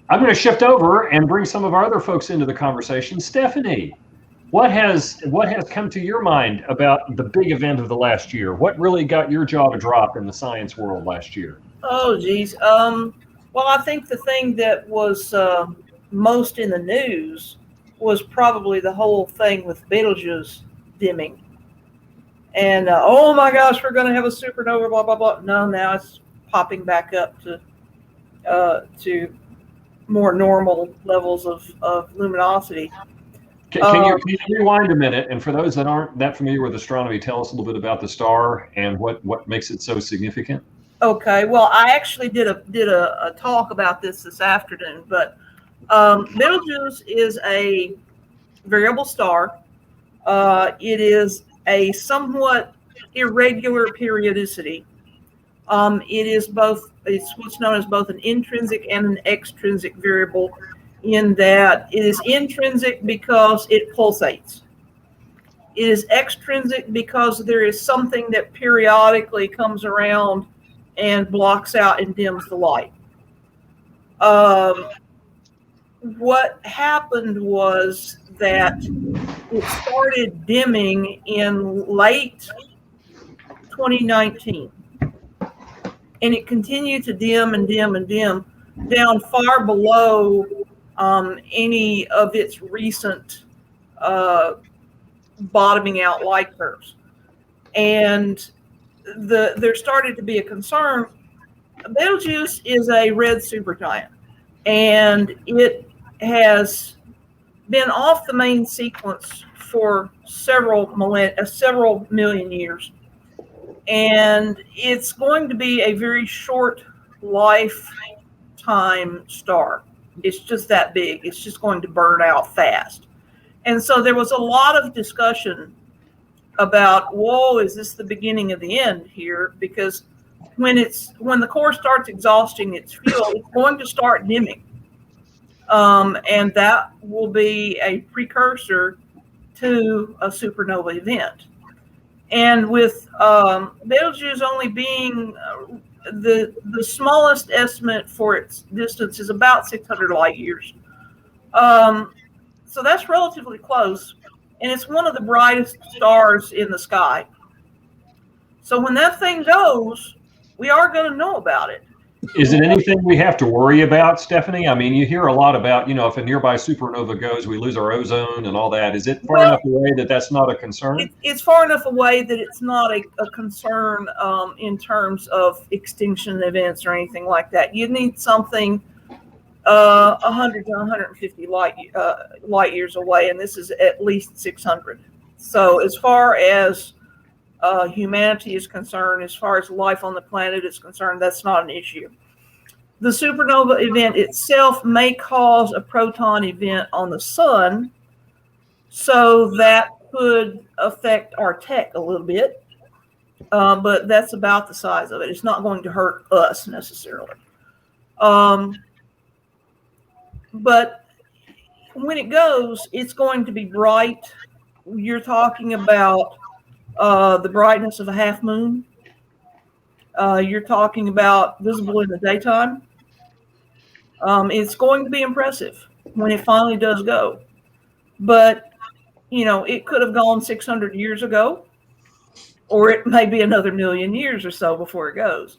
I'm going to shift over and bring some of our other folks into the conversation. Stephanie, what has come to your mind about the big event of the last year? What really got your jaw to drop in the science world last year? Oh, geez. Well, I think the thing that was most in the news was probably the whole thing with Betelgeuse dimming. And, oh my gosh, we're going to have a supernova, blah, blah, blah. No, now it's popping back up to more normal levels of luminosity. Can you rewind a minute? And for those that aren't that familiar with astronomy, tell us a little bit about the star and what makes it so significant. Okay, well, I actually did a talk about this afternoon, but Betelgeuse is a variable star. It is a somewhat irregular periodicity. It's what's known as both an intrinsic and an extrinsic variable, in that it is intrinsic because it pulsates. It is extrinsic because there is something that periodically comes around and blocks out and dims the light. What happened was that it started dimming in late 2019. And it continued to dim and dim and dim down far below any of its recent bottoming out light curves. And there started to be a concern. Betelgeuse is a red supergiant, and it has been off the main sequence for several million years. And it's going to be a very short lifetime star. It's just that big. It's just going to burn out fast. And so there was a lot of discussion about, whoa, is this the beginning of the end here? Because when the core starts exhausting its fuel, it's going to start dimming. And that will be a precursor to a supernova event. And with Betelgeuse only being the smallest estimate for its distance is about 600 light years. So that's relatively close. And it's one of the brightest stars in the sky. So when that thing goes, we are going to know about it. Is it anything we have to worry about, Stephanie? I mean, you hear a lot about, if a nearby supernova goes, we lose our ozone and all that. Is it far enough away that that's not a concern? It's far enough away that it's not a concern in terms of extinction events or anything like that. You need something 100 to 150 light years away, and this is at least 600. So as far as humanity is concerned, as far as life on the planet is concerned, that's not an issue. The supernova event itself may cause a proton event on the sun, so that could affect our tech a little bit, but that's about the size of it. It's not going to hurt us necessarily. But when it goes, it's going to be bright. You're talking about the brightness of a half moon. You're talking about visible in the daytime. It's going to be impressive when it finally does go. But, it could have gone 600 years ago, or it may be another million years or so before it goes.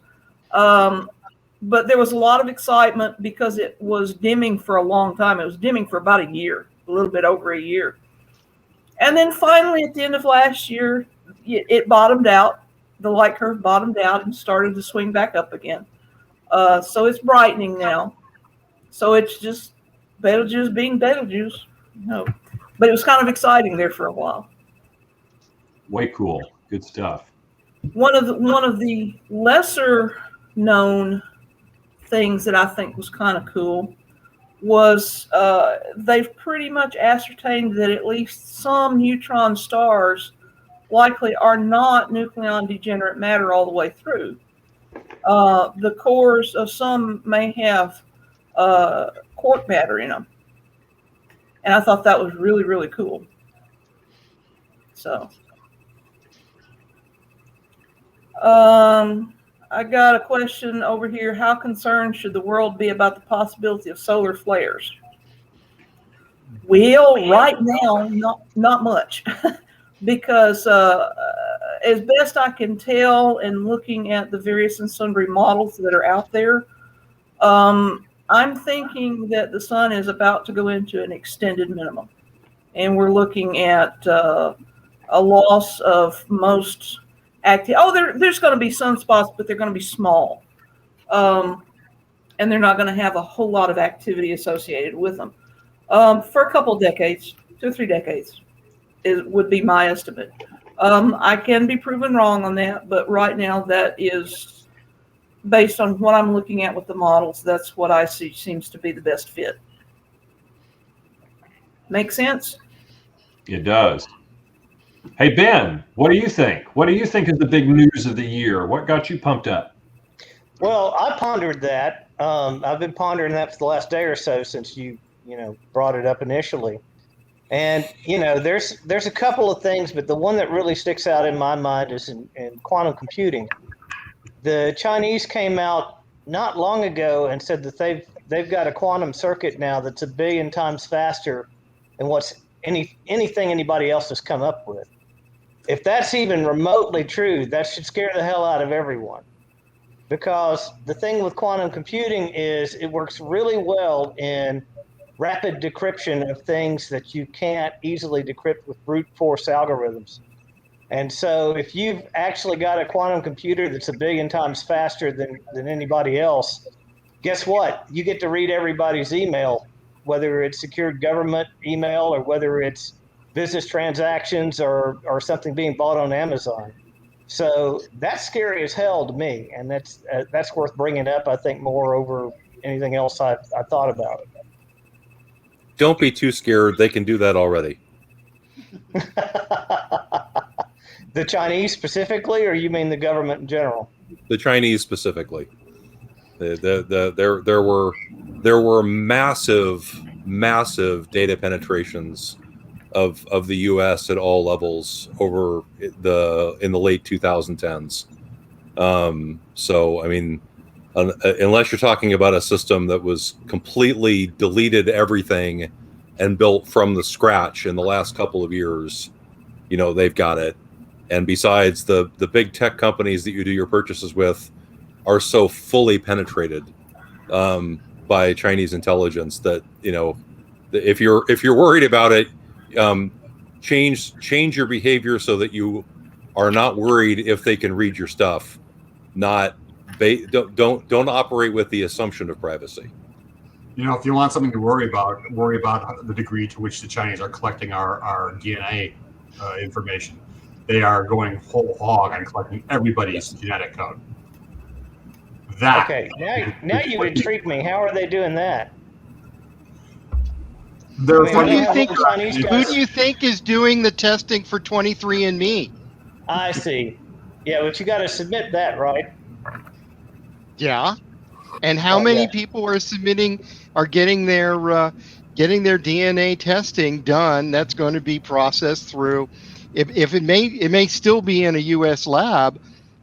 But there was a lot of excitement because it was dimming for a long time. It was dimming for about a year, a little bit over a year. And then finally, at the end of last year, it bottomed out. The light curve bottomed out and started to swing back up again. So it's brightening now. So it's just Betelgeuse being Betelgeuse. But it was kind of exciting there for a while. Way cool. Good stuff. One of the lesser known things that I think was kind of cool was they've pretty much ascertained that at least some neutron stars likely are not nucleon degenerate matter all the way through. The cores of some may have quark matter in them. And I thought that was really, really cool. So, I got a question over here. How concerned should the world be about the possibility of solar flares? Well, right now, not much. Because as best I can tell and looking at the various and sundry models that are out there, I'm thinking that the sun is about to go into an extended minimum. And we're looking at a loss of most active. There's going to be sunspots, but they're going to be small. And they're not going to have a whole lot of activity associated with them. For a couple of decades, 2 or 3 decades, would be my estimate. I can be proven wrong on that, but right now that is based on what I'm looking at with the models. That's what I see seems to be the best fit. Make sense? It does. Hey, Ben, what do you think? What do you think is the big news of the year? What got you pumped up? Well, I pondered that. I've been pondering that for the last day or so since you brought it up initially. And, there's a couple of things, but the one that really sticks out in my mind is in quantum computing. The Chinese came out not long ago and said that they've got a quantum circuit now that's 1 billion times faster than anything anybody else has come up with. If that's even remotely true, that should scare the hell out of everyone. Because the thing with quantum computing is it works really well in rapid decryption of things that you can't easily decrypt with brute force algorithms. And so if you've actually got a quantum computer that's 1 billion times faster than anybody else, guess what? You get to read everybody's email, whether it's secured government email or whether it's business transactions or something being bought on Amazon. So that's scary as hell to me. And that's worth bringing up, I think, more over anything else I thought about. Don't be too scared. They can do that already. The Chinese specifically, or you mean the government in general? The Chinese specifically. There were massive data penetrations of the U.S. at all levels over in the late 2010s. So I mean, unless you're talking about a system that was completely deleted everything and built from the scratch in the last couple of years, they've got it. And besides, the big tech companies that you do your purchases with are so fully penetrated by Chinese intelligence that if you're worried about it, change your behavior so that you are not worried if they can read your stuff. Don't operate with the assumption of privacy. If you want something to worry about the degree to which the Chinese are collecting our DNA information. They are going whole hog on collecting everybody's genetic code. Okay, now you intrigue me. How are they doing that? Who do you think is doing the testing for 23andMe? I see. Yeah, but you got to submit that, right? Yeah. And how many people are getting their DNA testing done? That's going to be processed through. If it may still be in a U.S. lab,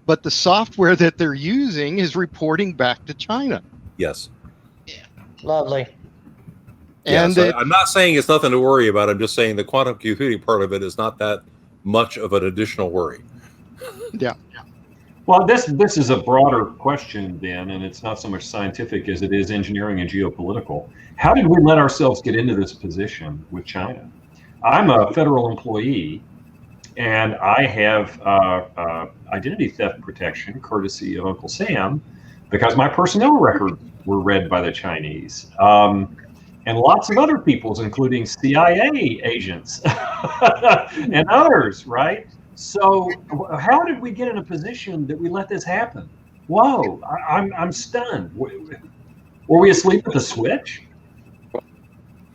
but the software that they're using is reporting back to China. Yes. Lovely. And So I'm not saying it's nothing to worry about. I'm just saying the quantum computing part of it is not that much of an additional worry. yeah. Well, this is a broader question then, and it's not so much scientific as it is engineering and geopolitical. How did we let ourselves get into this position with China? I'm a federal employee, and I have identity theft protection courtesy of Uncle Sam because my personnel records were read by the Chinese. And lots of other people's, including CIA agents and others, right? So how did we get in a position that we let this happen? Whoa, I'm stunned. Were we asleep at the switch?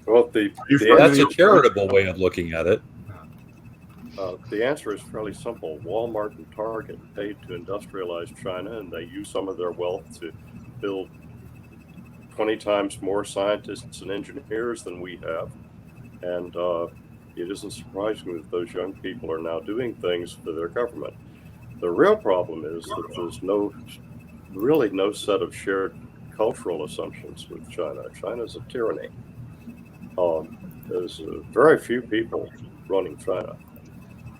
Well, That's a charitable way of looking at it. The answer is fairly simple. Walmart and Target paid to industrialize China, and they used some of their wealth to build 20 times more scientists and engineers than we have. And it isn't surprising that those young people are now doing things for their government. The real problem is that there's really no set of shared cultural assumptions with China. China's a tyranny. There's very few people running China.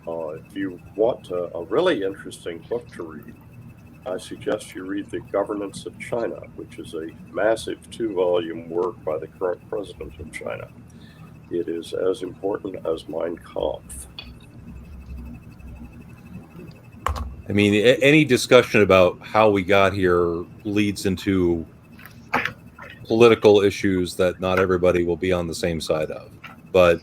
If you want a really interesting book to read, I suggest you read The Governance of China, which is a massive 2-volume work by the current president of China. It is as important as Mein Kampf. I mean, any discussion about how we got here leads into political issues that not everybody will be on the same side of. But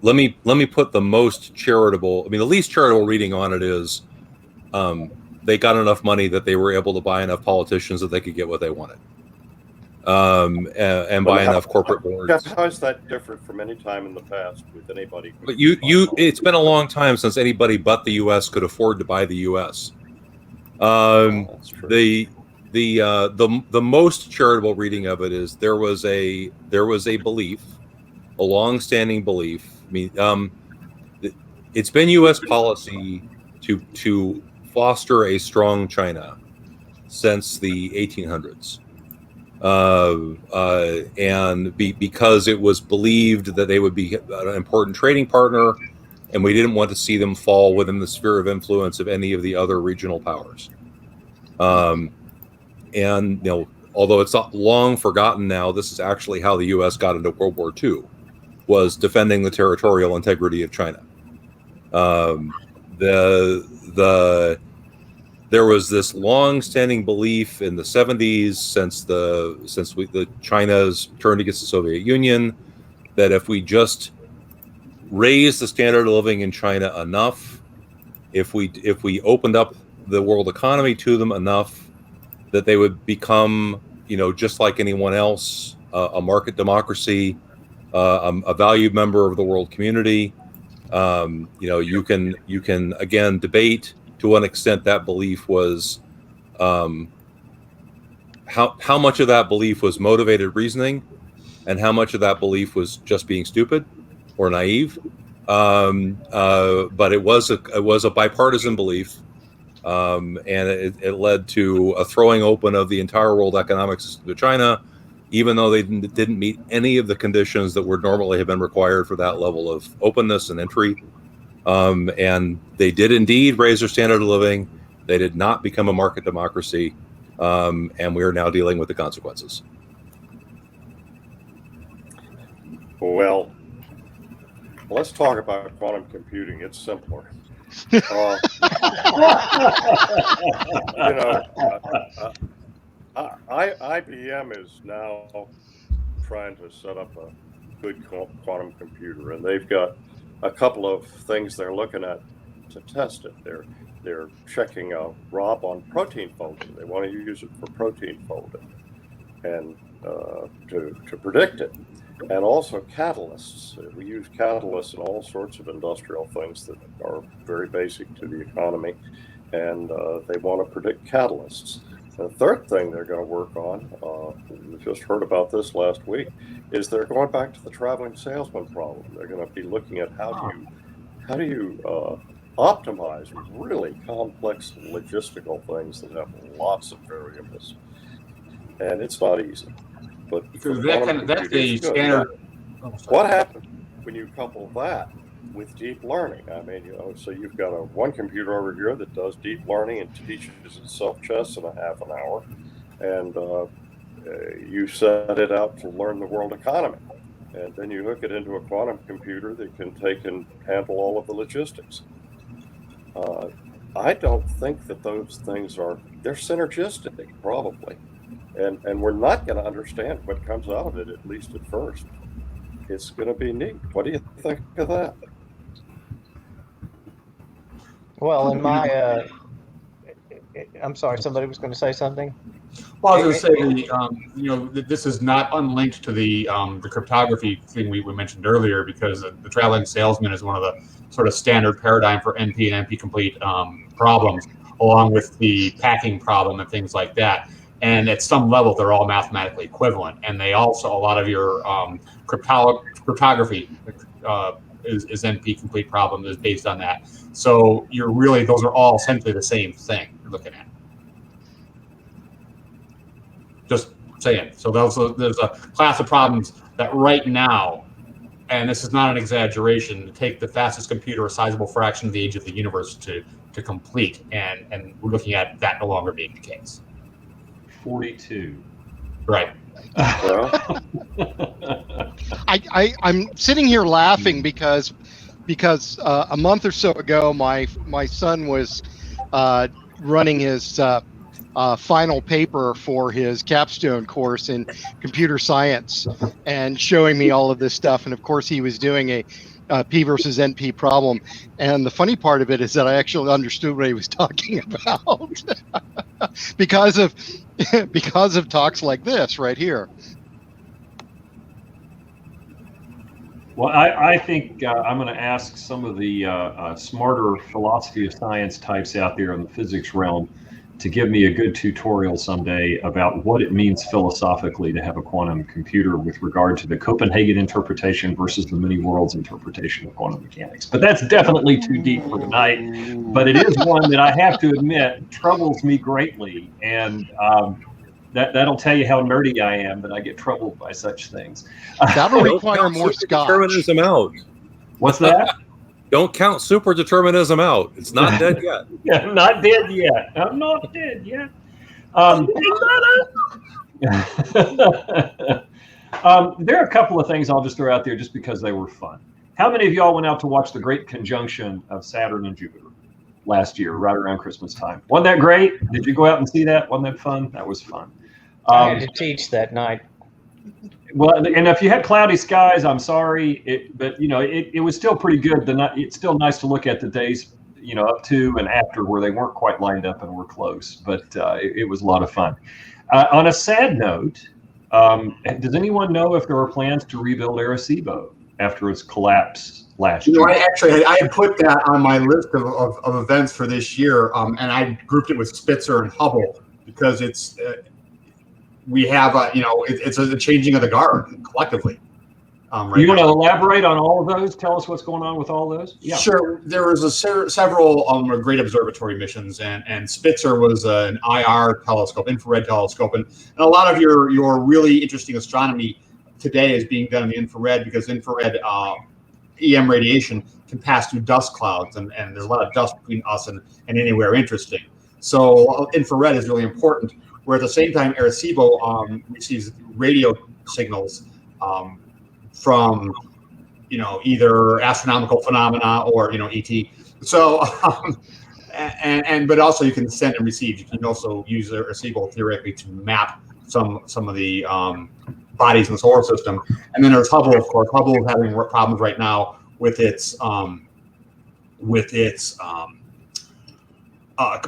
let me put the most charitable. I mean, the least charitable reading on it is they got enough money that they were able to buy enough politicians that they could get what they wanted, and buy enough corporate boards. How is that different from any time in the past with anybody? But it's been a long time since anybody but the U.S. could afford to buy the U.S. That's true. The most charitable reading of it is there was a belief, a long-standing belief. I mean, it's been U.S. policy to foster a strong China since the 1800s, because it was believed that they would be an important trading partner, and we didn't want to see them fall within the sphere of influence of any of the other regional powers. And although it's not long forgotten now, this is actually how the U.S. got into World War II, was defending the territorial integrity of China. There was this long-standing belief in the 70s, since China's turned against the Soviet Union, that if we just raise the standard of living in China enough, if we opened up the world economy to them enough, that they would become, just like anyone else, a market democracy, a valued member of the world community. You can again debate to what extent that belief was, how much of that belief was motivated reasoning, and how much of that belief was just being stupid or naive. But it was a bipartisan belief. And it led to a throwing open of the entire world economic system to China, even though they didn't meet any of the conditions that would normally have been required for that level of openness and entry. And they did indeed raise their standard of living. They did not become a market democracy, and we are now dealing with the consequences. Well, let's talk about quantum computing. It's simpler. IBM is now trying to set up a good quantum computer, and they've got a couple of things they're looking at to test it. They're checking a ROB on protein folding. They want to use it for protein folding and to predict it. And also catalysts. We use catalysts in all sorts of industrial things that are very basic to the economy, and they want to predict catalysts. And the third thing they're going to work on, we just heard about this last week, is they're going back to the traveling salesman problem. They're going to be looking at how do you optimize really complex logistical things that have lots of variables, and it's not easy. But for that's the standard. What happens when you couple that with deep learning? I mean, so you've got one computer over here that does deep learning and teaches itself chess in a half an hour, and you set it out to learn the world economy, and then you hook it into a quantum computer that can take and handle all of the logistics. I don't think that those things they're synergistic, probably, and we're not going to understand what comes out of it, at least at first. It's going to be neat. What do you think of that? Well, in my, I'm sorry, somebody was going to say something. Well, I was going to say, this is not unlinked to the cryptography thing we mentioned earlier, because the traveling salesman is one of the sort of standard paradigm for NP and NP complete problems, along with the packing problem and things like that. And at some level, they're all mathematically equivalent. And they also, a lot of your cryptography is NP complete problem is based on that. So those are all essentially the same thing you're looking at. Just saying. So there's a class of problems that right now, and this is not an exaggeration, to take the fastest computer a sizable fraction of the age of the universe to complete. And we're looking at that no longer being the case. 42. Right. I'm sitting here laughing because a month or so ago, my son was running his final paper for his capstone course in computer science and showing me all of this stuff. And of course, he was doing a P versus NP problem. And the funny part of it is that I actually understood what he was talking about because of talks like this right here. Well, I think I'm going to ask some of the smarter philosophy of science types out there in the physics realm to give me a good tutorial someday about what it means philosophically to have a quantum computer with regard to the Copenhagen interpretation versus the many worlds interpretation of quantum mechanics. But that's definitely too deep for tonight. But it is one that I have to admit troubles me greatly. And that'll tell you how nerdy I am, that I get troubled by such things. That'll require more scotch. Determinism out. What's that? Don't count super determinism out. It's not dead yet. Yeah, I'm not dead yet. I'm not dead yet. There are a couple of things I'll just throw out there just because they were fun. How many of y'all went out to watch the great conjunction of Saturn and Jupiter last year, right around Christmas time? Wasn't that great? Did you go out and see that? Wasn't that fun? That was fun. I had to teach that night. Well, and if you had cloudy skies, I'm sorry, but it was still pretty good. It's still nice to look at the days, up to and after where they weren't quite lined up and were close, but it was a lot of fun. On a sad note, does anyone know if there are plans to rebuild Arecibo after its collapse last year? I had put that on my list of events for this year, and I grouped it with Spitzer and Hubble because it's. We have, it's a changing of the guard collectively. Right, you want to elaborate on all of those? Tell us what's going on with all those. Yeah. Sure. There was several great observatory missions, and Spitzer was an IR telescope, infrared telescope, and a lot of your really interesting astronomy today is being done in the infrared because infrared EM radiation can pass through dust clouds, and there's a lot of dust between us and anywhere interesting. So infrared is really important. Where at the same time, Arecibo receives radio signals from, either astronomical phenomena or, ET. So, but also you can send and receive. You can also use Arecibo theoretically to map some of the bodies in the solar system. And then there's Hubble, of course. Hubble is having problems right now with its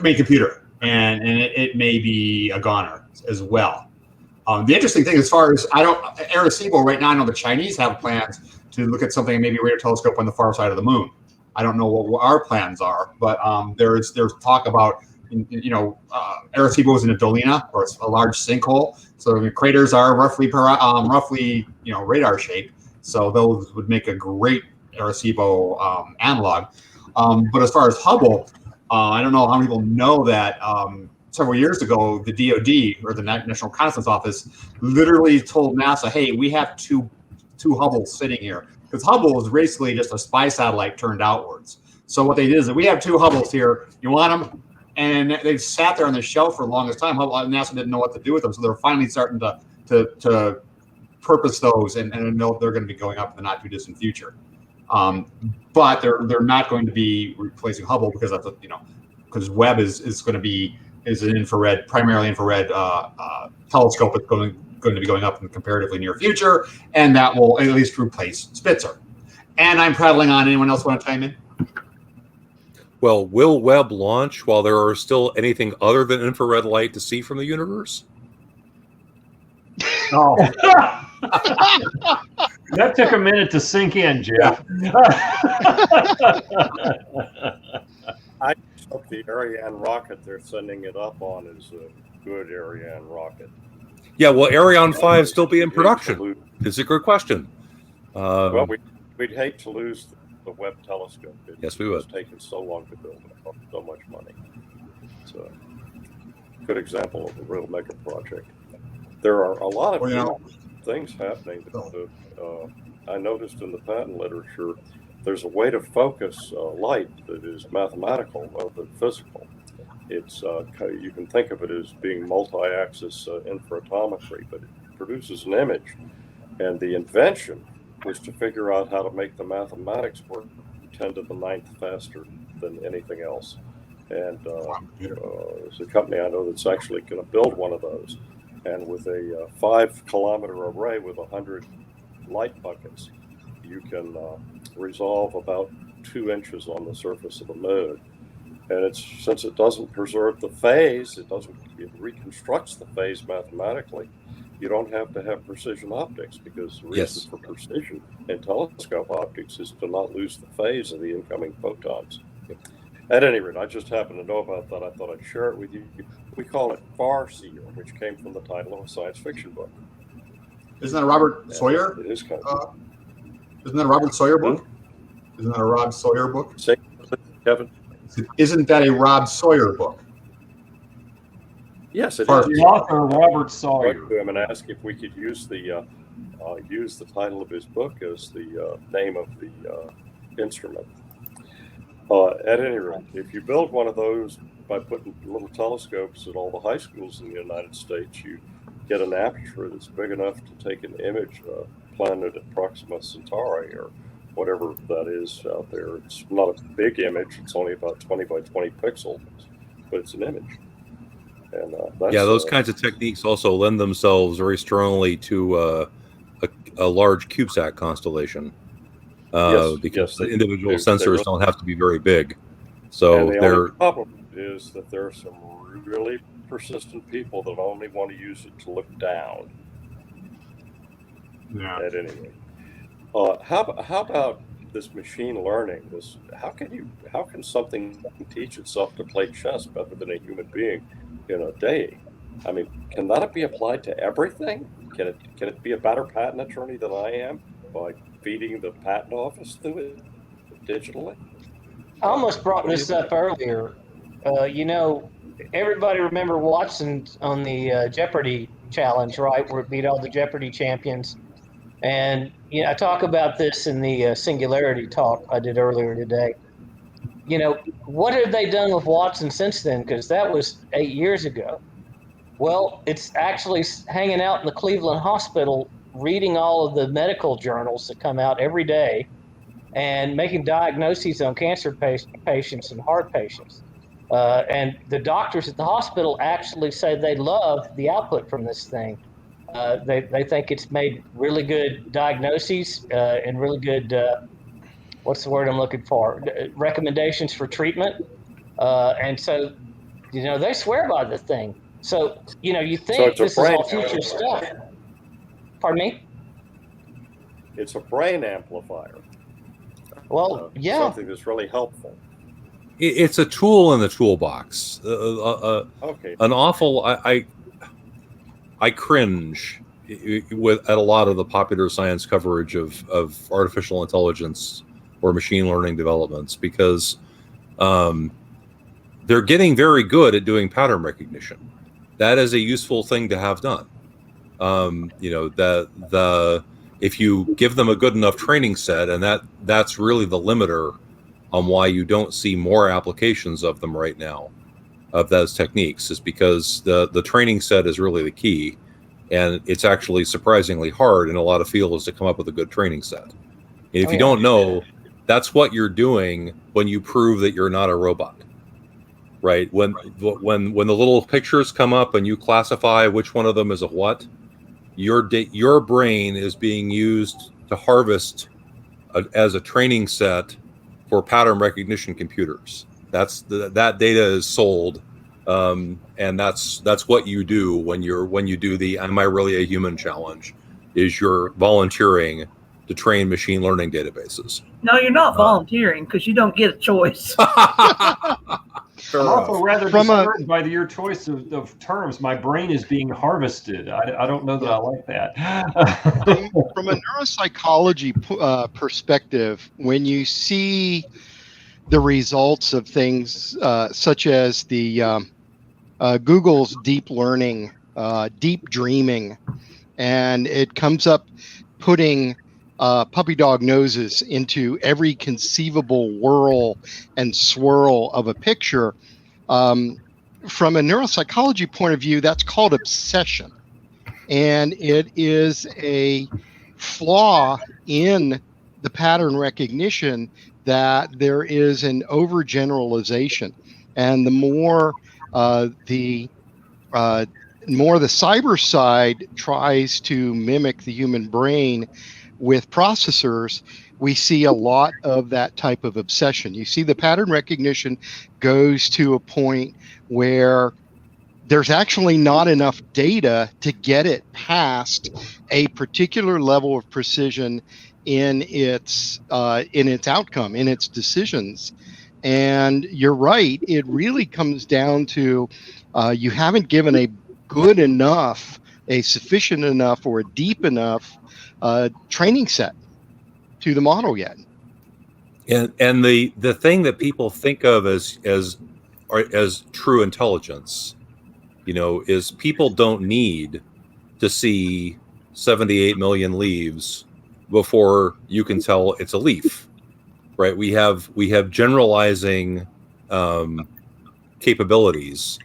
main computer. And it may be a goner as well. The interesting thing, as far as Arecibo right now, I know the Chinese have plans to look at something, maybe a radio telescope on the far side of the moon. I don't know what our plans are, but there's talk about, Arecibo is in a dolina, or it's a large sinkhole. So the craters are roughly radar shaped. So those would make a great Arecibo analog. But as far as Hubble, I don't know how many people know that several years ago, the DoD, or the National Reconnaissance Office, literally told NASA, "Hey, we have two Hubbles sitting here," because Hubble is basically just a spy satellite turned outwards. So what they did is, we have two Hubbles here. You want them? And they sat there on the shelf for the longest time. NASA didn't know what to do with them, so they're finally starting to purpose those and know they're going to be going up in the not too distant future. But they're not going to be replacing Hubble, because that's because Webb is going to be an infrared, primarily infrared telescope. It's going to be going up in the comparatively near future, and that will at least replace Spitzer. And I'm prattling on. Anyone else want to chime in? Well, will Webb launch while there are still anything other than infrared light to see from the universe? Oh. That took a minute to sink in, Jeff. I hope the Arion rocket they're sending it up on is a good Arion rocket. Yeah, will Arion 5 still be in production? It's a good question. Well, we'd hate to lose the Webb telescope. Yes, we would. It's taken so long to build it, so much money. It's a good example of a real mega project. There are a lot of things happening that I noticed in the patent literature. There's a way to focus light that is mathematical rather than physical. It's you can think of it as being multi-axis interferometry, but it produces an image. And the invention was to figure out how to make the mathematics work 10 to the 9th faster than anything else. And there's a company I know that's actually going to build one of those. And with a 5-kilometer array with 100 light buckets, you can resolve about 2 inches on the surface of the moon. And since it doesn't preserve the phase, it reconstructs the phase mathematically. You don't have to have precision optics, because the reason for precision in telescope optics is to not lose the phase of the incoming photons. At any rate, I just happen to know about that. I thought I'd share it with you. We call it Farseer, which came from the title of a science fiction book. Isn't that a Robert Sawyer? It is kind of. Isn't that a Robert Sawyer book? Isn't that a Rob Sawyer book? Say, Kevin. Isn't that a Rob Sawyer book? Yes, it is. The author, Robert Sawyer. I wrote to him and asked if we could use the title of his book as the name of the instrument. At any rate, if you build one of those by putting little telescopes at all the high schools in the United States, you get an aperture that's big enough to take an image of a planet at Proxima Centauri or whatever that is out there. It's not a big image. It's only about 20 by 20 pixels, but it's an image. And those kinds of techniques also lend themselves very strongly to a large CubeSat constellation. Because the individual sensors don't have to be very big. So the only problem is that there are some really persistent people that only want to use it to look down. Yeah. At any rate, how about this machine learning? How can something teach itself to play chess better than a human being in a day? I mean, can that be applied to everything? Can it be a better patent attorney than I am by feeding the patent office through it digitally? I almost brought this up earlier. Everybody remember Watson on the Jeopardy challenge, right? Where it beat all the Jeopardy champions. And I talk about this in the Singularity talk I did earlier today. What have they done with Watson since then? Because that was 8 years ago. Well, it's actually hanging out in the Cleveland Hospital, reading all of the medical journals that come out every day and making diagnoses on cancer patients and heart patients. And the doctors at the hospital actually say they love the output from this thing. They think it's made really good diagnoses and really good, what's the word I'm looking for? Recommendations for treatment. And so, they swear by the thing. So, you think this is all future stuff. Pardon me? It's a brain amplifier. Well, yeah. Something that's really helpful. It's a tool in the toolbox. Okay. An awful. I cringe at a lot of the popular science coverage of artificial intelligence or machine learning developments, because they're getting very good at doing pattern recognition. That is a useful thing to have done. If you give them a good enough training set, and that's really the limiter on why you don't see more applications of them right now, of those techniques, is because the training set is really the key, and it's actually surprisingly hard in a lot of fields to come up with a good training set. And if you don't know, that's what you're doing when you prove that you're not a robot, right? When the little pictures come up and you classify which one of them is a what, your brain is being used to harvest as a training set for pattern recognition computers. That data is sold, and that's what you do when you do the "Am I really a human?" challenge. Is you're volunteering to train machine learning databases. No, you're not volunteering, because you don't get a choice. I'm also rather disturbed by your choice of terms. My brain is being harvested. I don't know that I like that. From a neuropsychology perspective, when you see the results of things such as the Google's deep learning, deep dreaming, and it comes up putting puppy dog noses into every conceivable whirl and swirl of a picture. From a neuropsychology point of view, that's called obsession. And it is a flaw in the pattern recognition that there is an overgeneralization. And the more the cyber side tries to mimic the human brain with processors, we see a lot of that type of obsession. You see the pattern recognition goes to a point where there's actually not enough data to get it past a particular level of precision in its outcome, in its decisions. And you're right, it really comes down to you haven't given a good enough, a sufficient enough, or a deep enough training set to the model yet. And the thing that people think of as true intelligence, is people don't need to see 78 million leaves before you can tell it's a leaf, right? We have generalizing capabilities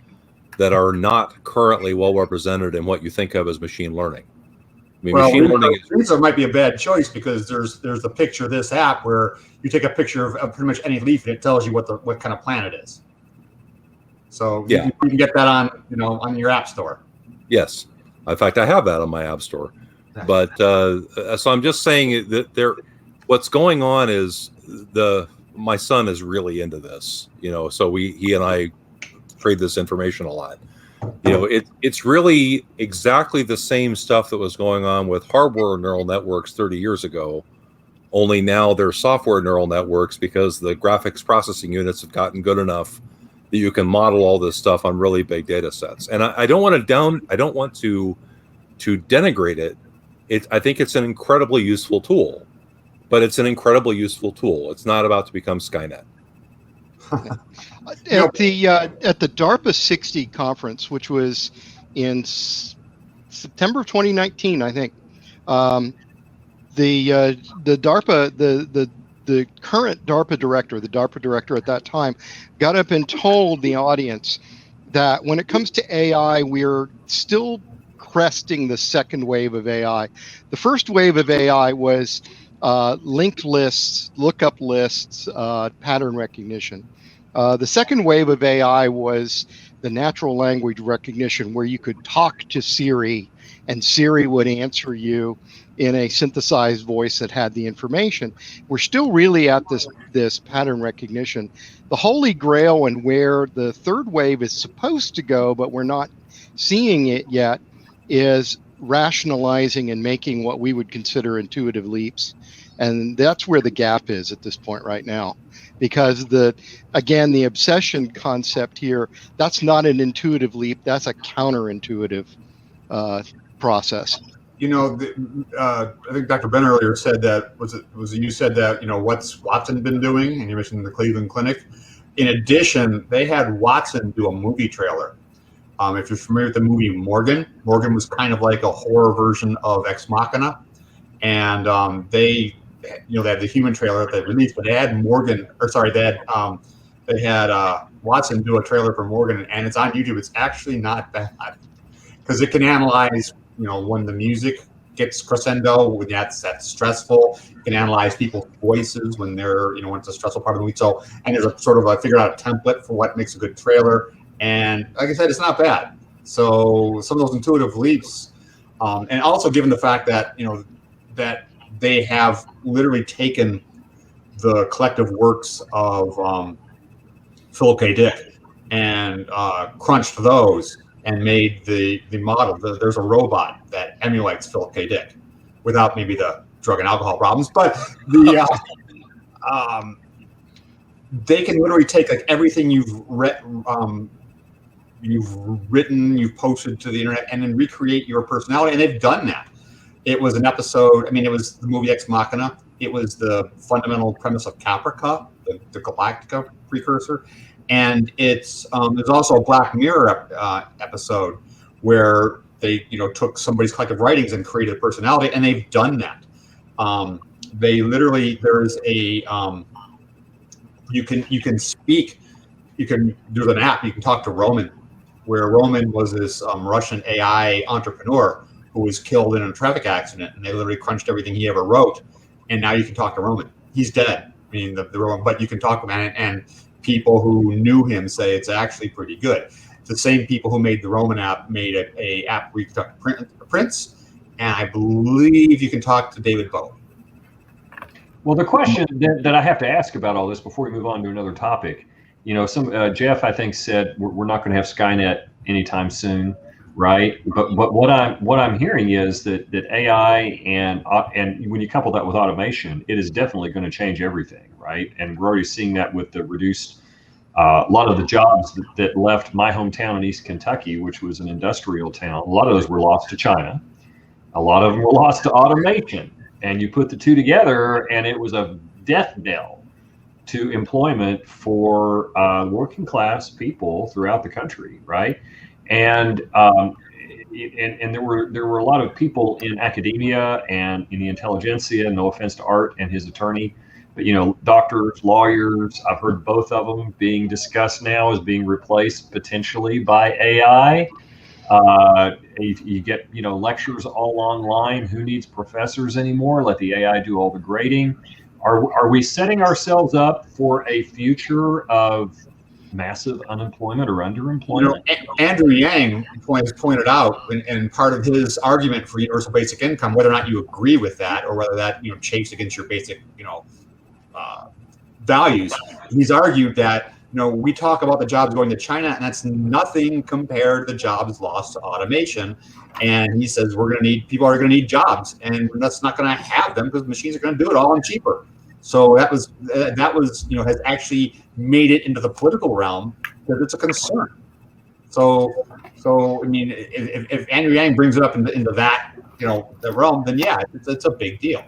that are not currently well represented in what you think of as machine learning. I mean, machine learning might be a bad choice, because there's a picture of this app where you take a picture of pretty much any leaf and it tells you what kind of plant it is. So you can get that on your app store. Yes, in fact, I have that on my app store. But so I'm just saying that what's going on is my son is really into this. So he and I trade this information a lot. It's really exactly the same stuff that was going on with hardware neural networks 30 years ago, only now they're software neural networks, because the graphics processing units have gotten good enough that you can model all this stuff on really big data sets. And I don't want to denigrate it. I think it's an incredibly useful tool, but it's an incredibly useful tool. It's not about to become Skynet. At the DARPA 60 conference, which was in September of 2019, I think, the DARPA the current DARPA director at that time, got up and told the audience that when it comes to AI, we're still cresting the second wave of AI. The first wave of AI was linked lists, lookup lists, pattern recognition. The second wave of AI was the natural language recognition, where you could talk to Siri and Siri would answer you in a synthesized voice that had the information. We're still really at this pattern recognition. The holy grail, and where the third wave is supposed to go, but we're not seeing it yet, is rationalizing and making what we would consider intuitive leaps. And that's where the gap is at this point right now. Because the obsession concept here, that's not an intuitive leap, that's a counterintuitive process. I think Dr. Ben earlier said that, you said that, what's Watson been doing? And you mentioned the Cleveland Clinic. in addition, they had Watson do a movie trailer. If you're familiar with the movie Morgan was kind of like a horror version of Ex Machina, and they had the human trailer that they released, but they had they had Watson do a trailer for Morgan, and it's on YouTube. It's actually not bad because it can analyze, when the music gets crescendo, when that's stressful. It can analyze people's voices when they're, when it's a stressful part of the movie. So, and there's I figured out a template for what makes a good trailer. And like I said, it's not bad. So some of those intuitive leaps, and also given the fact that, that they have literally taken the collective works of Philip K. Dick and crunched those and made the model. There's a robot that emulates Philip K. Dick without maybe the drug and alcohol problems, but they can literally take like everything you've written, you've posted to the internet, and then recreate your personality. And they've done that. It was an episode. It was the movie Ex Machina. It was the fundamental premise of Caprica, the Galactica precursor. And it's there's also a Black Mirror episode where they took somebody's collective writings and created a personality, and they've done that. They literally, there's a you can speak. There's an app you can talk to Roman, where Roman was this Russian AI entrepreneur who was killed in a traffic accident, and they literally crunched everything he ever wrote. And now you can talk to Roman. He's dead. The Roman, but you can talk to him, and people who knew him say it's actually pretty good. The same people who made the Roman app made a app where you can talk to Prince, and I believe you can talk to David Bowie. Well, the question that I have to ask about all this before we move on to another topic, Jeff, I think, said we're not going to have Skynet anytime soon, right? But what I'm hearing is that AI and when you couple that with automation, it is definitely going to change everything, right? And we're already seeing that with the reduced a lot of the jobs that left my hometown in East Kentucky, which was an industrial town. A lot of those were lost to China. A lot of them were lost to automation. And you put the two together, and it was a death knell to employment for working class people throughout the country, right? And there were a lot of people in academia and in the intelligentsia. No offense to Art and his attorney, but doctors, lawyers. I've heard both of them being discussed now as being replaced potentially by AI. You get lectures all online. Who needs professors anymore? Let the AI do all the grading. Are we setting ourselves up for a future of massive unemployment or underemployment? Andrew Yang pointed out, and part of his argument for universal basic income, whether or not you agree with that or whether that chafes against your basic values, he's argued that we talk about the jobs going to China, and that's nothing compared to the jobs lost to automation. And he says people are going to need jobs, and that's not going to have them because machines are going to do it all and cheaper. So that was has actually made it into the political realm because it's a concern. So if Andrew Yang brings it up into that the realm, then yeah, it's a big deal.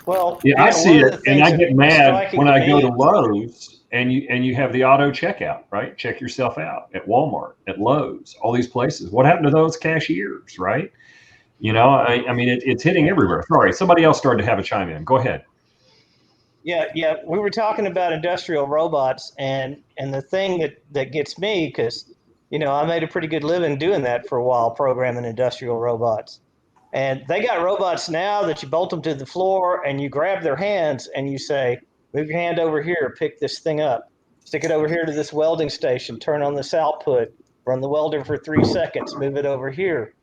Well, yeah, I see it, and I get mad when I go to Lowe's and you have the auto checkout, right? Check yourself out at Walmart, at Lowe's, all these places. What happened to those cashiers, right? It's hitting everywhere. Sorry, somebody else started to have a chime in. Go ahead. Yeah. We were talking about industrial robots, and the thing that gets me, because I made a pretty good living doing that for a while, programming industrial robots. And they got robots now that you bolt them to the floor and you grab their hands and you say, move your hand over here, pick this thing up, stick it over here to this welding station, turn on this output, run the welder for 3 seconds, move it over here,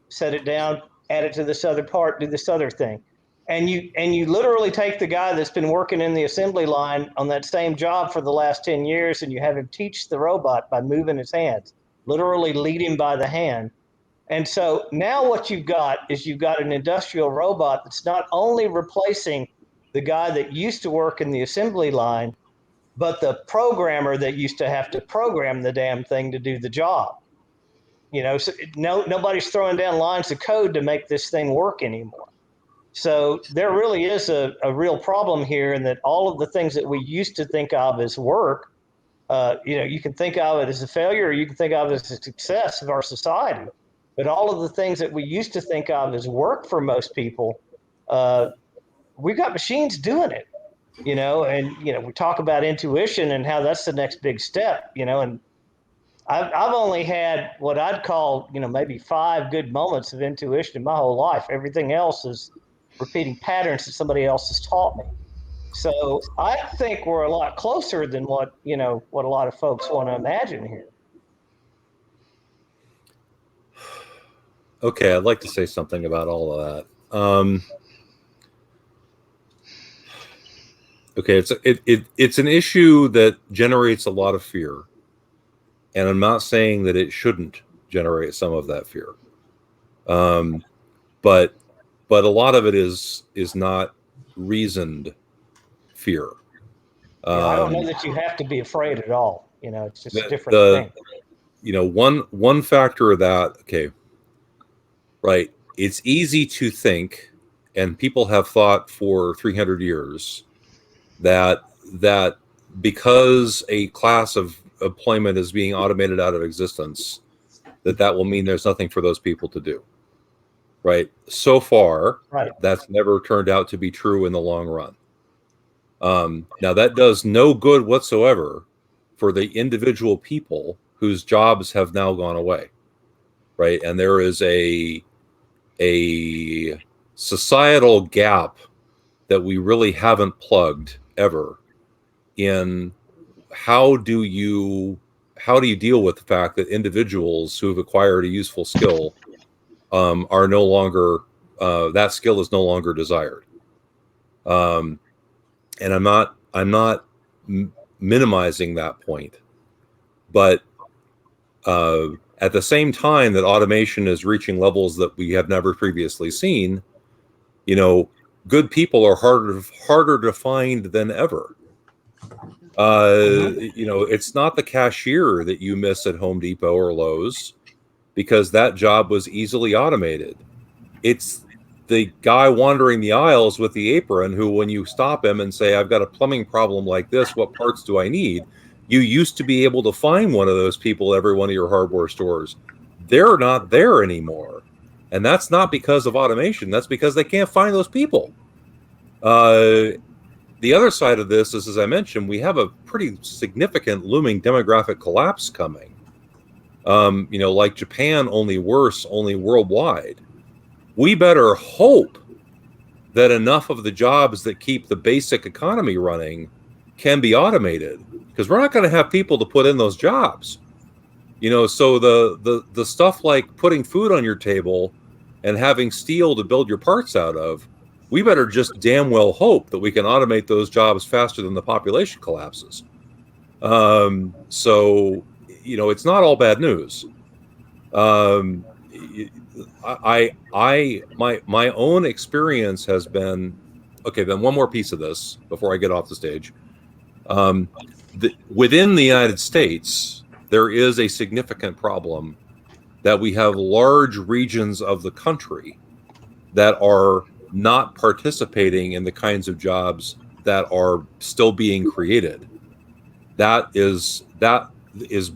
set it down, add it to this other part, do this other thing. And you literally take the guy that's been working in the assembly line on that same job for the last 10 years and you have him teach the robot by moving his hands, literally lead him by the hand. And so now what you've got is an industrial robot that's not only replacing the guy that used to work in the assembly line, but the programmer that used to have to program the damn thing to do the job. So nobody's throwing down lines of code to make this thing work anymore. So there really is a real problem here, in that all of the things that we used to think of as work, you can think of it as a failure, or you can think of it as a success of our society. But all of the things that we used to think of as work for most people, we've got machines doing it, and, we talk about intuition and how that's the next big step, and I've only had what I'd call, maybe 5 good moments of intuition in my whole life. Everything else is repeating patterns that somebody else has taught me. So I think we're a lot closer than what a lot of folks want to imagine here. Okay, I'd like to say something about all of that. Okay, it's an issue that generates a lot of fear, and I'm not saying that it shouldn't generate some of that fear, but a lot of it is not reasoned fear. I don't know that you have to be afraid at all. It's just a different thing. One factor of that. Okay, right. It's easy to think, and people have thought for 300 years that because a class of employment is being automated out of existence, that will mean there's nothing for those people to do. Right. So far, that's never turned out to be true in the long run. Now, that does no good whatsoever for the individual people whose jobs have now gone away. Right. And there is a societal gap that we really haven't plugged ever in how do you deal with the fact that individuals who have acquired a useful skill are no longer that skill is no longer desired. And I'm not minimizing that point, but at the same time that automation is reaching levels that we have never previously seen, good people are harder to find than ever. It's not the cashier that you miss at Home Depot or Lowe's, because that job was easily automated. It's the guy wandering the aisles with the apron who, when you stop him and say, I've got a plumbing problem like this, what parts do I need? You used to be able to find one of those people every one of your hardware stores. They're not there anymore. And that's not because of automation. That's because they can't find those people. The other side of this is, as I mentioned, we have a pretty significant looming demographic collapse coming. Like Japan, only worse, only worldwide. We better hope that enough of the jobs that keep the basic economy running can be automated, because we're not going to have people to put in those jobs. So the stuff like putting food on your table and having steel to build your parts out of, we better just damn well hope that we can automate those jobs faster than the population collapses. So, it's not all bad news. My own experience has been, okay, then one more piece of this before I get off the stage. Within the United States, there is a significant problem that we have large regions of the country that are not participating in the kinds of jobs that are still being created. That is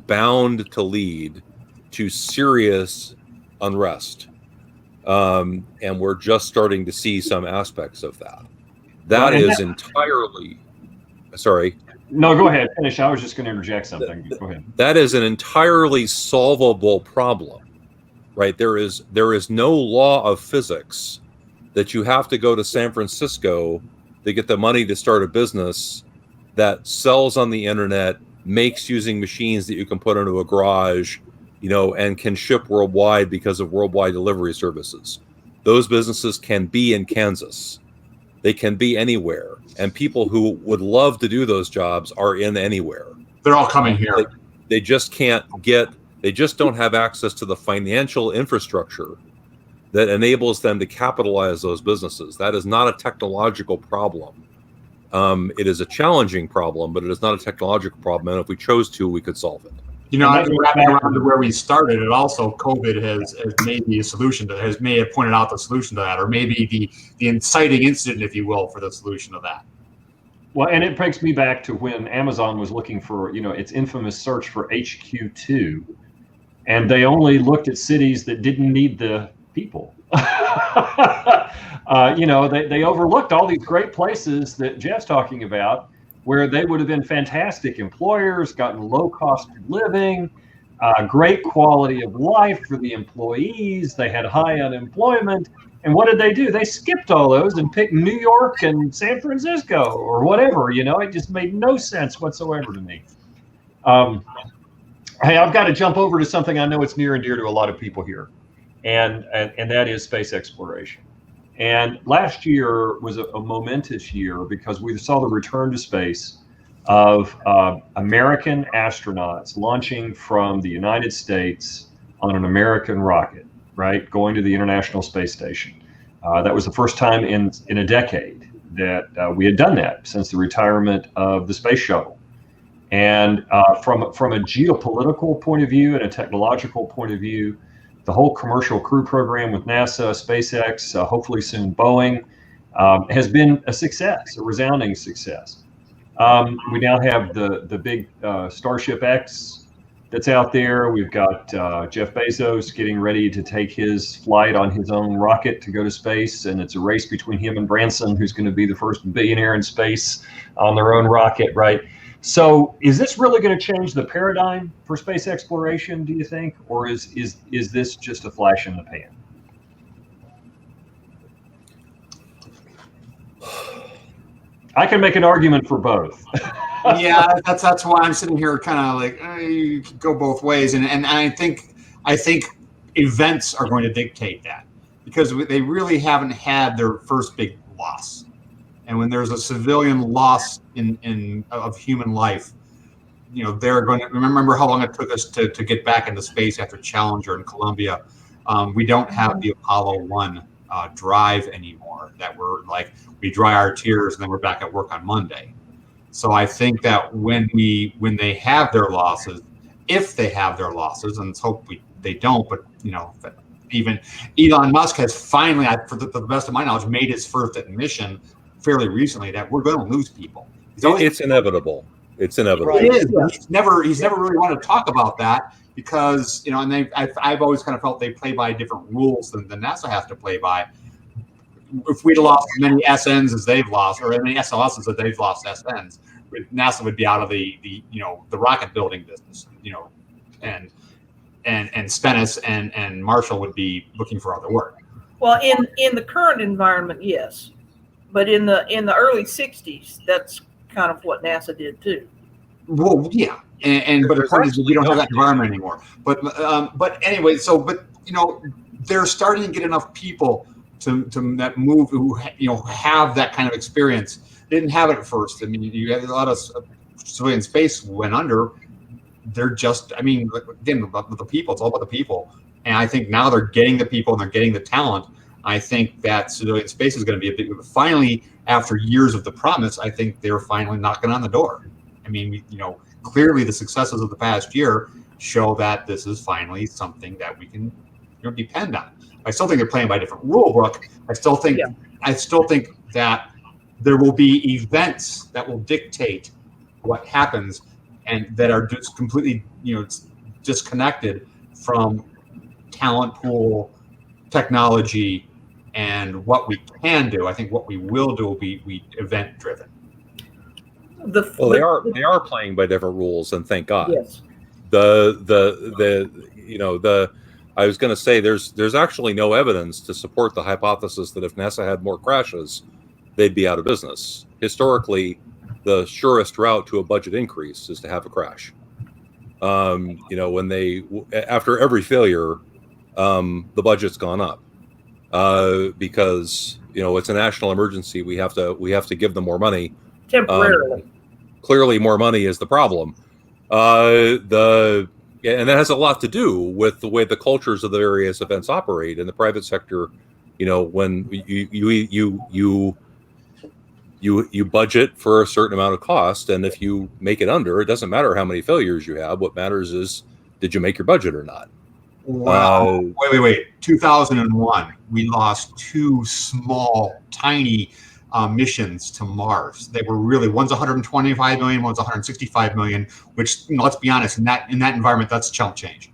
bound to lead to serious unrest. And we're just starting to see some aspects of that. That is entirely, sorry. No, go ahead. Finish. I was just going to interject something. Go ahead. That is an entirely solvable problem, right? There is no law of physics that you have to go to San Francisco to get the money to start a business that sells on the internet, makes using machines that you can put into a garage, and can ship worldwide because of worldwide delivery services. Those businesses can be in Kansas. They can be anywhere. And people who would love to do those jobs are in anywhere. They're all coming here. They just don't have access to the financial infrastructure that enables them to capitalize those businesses. That is not a technological problem. It is a challenging problem, but it is not a technological problem. And if we chose to, we could solve it. You know, And I that think goes wrapping back around to- to where we started, it also COVID has made the solution to that, may have pointed out the solution to that, or maybe the inciting incident, if you will, for the solution of that. Well, and it brings me back to when Amazon was looking for, its infamous search for HQ2, and they only looked at cities that didn't need the people. They overlooked all these great places that Jeff's talking about, where they would have been fantastic employers, gotten low cost of living, great quality of life for the employees. They had high unemployment. And what did they do? They skipped all those and picked New York and San Francisco or whatever. It just made no sense whatsoever to me. Hey, I've got to jump over to something I know it's near and dear to a lot of people here, and that is space exploration. And last year was a momentous year because we saw the return to space of American astronauts launching from the United States on an American rocket, right, going to the International Space Station. That was the first time in a decade that we had done that since the retirement of the space shuttle. And from a geopolitical point of view and a technological point of view, the whole commercial crew program with NASA, SpaceX, hopefully soon Boeing, has been a success, a resounding success. We now have the big Starship X that's out there. We've got Jeff Bezos getting ready to take his flight on his own rocket to go to space, and it's a race between him and Branson, who's going to be the first billionaire in space on their own rocket, right? So is this really going to change the paradigm for space exploration, do you think? Or is this just a flash in the pan? I can make an argument for both. Yeah, that's why I'm sitting here kind of like, you could go both ways. And I think events are going to dictate that, because they really haven't had their first big loss. And when there's a civilian loss of human life, they're going to remember how long it took us to get back into space after Challenger and Columbia. We don't have the Apollo 1 drive anymore, that we're like, we dry our tears and then we're back at work on Monday. So I think that when they have their losses, if they have their losses, and let's hope they don't, but even Elon Musk has finally, for the best of my knowledge, made his first admission fairly recently that we're going to lose people. It's inevitable. It's inevitable. It is. He's never really wanted to talk about that because and I've always kind of felt they play by different rules than NASA has to play by. If we'd lost as many SNs as they've lost, or as many SLSs as they've lost SNs, NASA would be out of the rocket building business, and Stennis and Marshall would be looking for other work. Well, in the current environment, yes. But in the early 60s, that's kind of what NASA did too. Well, yeah, but the point is we don't have that environment anymore. But anyway, they're starting to get enough people to that move who have that kind of experience. They didn't have it at first. I mean, you had a lot of civilian space went under. They're just, again, the people. It's all about the people. And I think now they're getting the people and they're getting the talent. I think that civilian space is going to be a big, finally, after years of the promise, I think they're finally knocking on the door. I mean, clearly the successes of the past year show that this is finally something that we can depend on. I still think they're playing by a different rule book. I still think that there will be events that will dictate what happens and that are just completely, disconnected from talent pool, technology, and what we can do. I think what we will do will be event driven. They are playing by different rules, and thank God. Yes. I was going to say there's actually no evidence to support the hypothesis that if NASA had more crashes, they'd be out of business. Historically, the surest route to a budget increase is to have a crash. When after every failure, the budget's gone up because it's a national emergency. We have to give them more money Temporarily. Clearly, more money is the problem. And that has a lot to do with the way the cultures of the various events operate in the private sector. When you you budget for a certain amount of cost, and if you make it under, it doesn't matter how many failures you have. What matters is, did you make your budget or not? Wow. Wait. 2001, we lost 2 small, tiny missions to Mars. They were really, one's 125 million, one's 165 million, which, let's be honest, in that environment, that's chump change.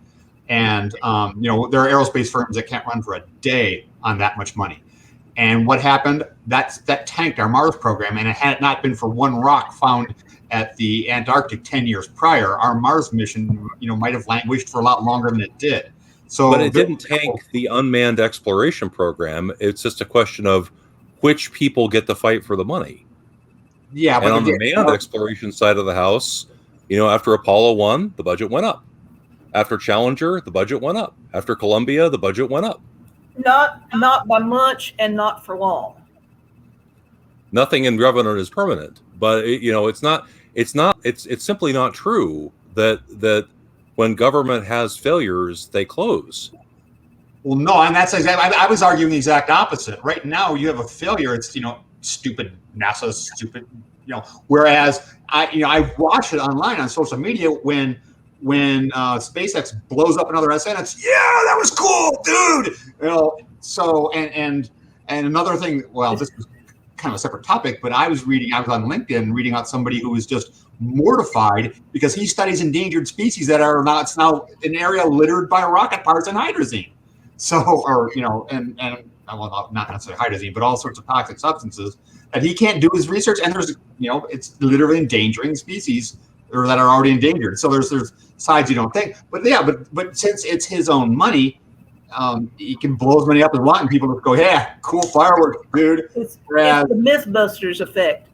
And there are aerospace firms that can't run for a day on that much money. And what happened? That tanked our Mars program. And had it not been for one rock found at the Antarctic 10 years prior, our Mars mission, might have languished for a lot longer than it did. So, but it didn't tank the unmanned exploration program. It's just a question of which people get to fight for the money. Yeah, and on the manned exploration side of the house, after Apollo 1, the budget went up. After Challenger, the budget went up. After Columbia, the budget went up. Not by much, and not for long. Nothing in government is permanent, but it's simply not true that when government has failures, they close. Well, no, and that's exactly. I was arguing the exact opposite. Right now, you have a failure. It's stupid NASA, stupid. Whereas I watch it online on social media when SpaceX blows up another SA, and it's that was cool, dude. So and another thing. Well, this is kind of a separate topic, but I was on LinkedIn reading about somebody who was just mortified because he studies endangered species that are now an area littered by rocket parts and hydrazine. So, not necessarily hydrazine, but all sorts of toxic substances that he can't do his research. And there's, it's literally endangering species or that are already endangered. So there's sides you don't think, but since it's his own money, he can blow as many up as he wants, and people just go, "Yeah, cool fireworks, dude." It's the MythBusters effect.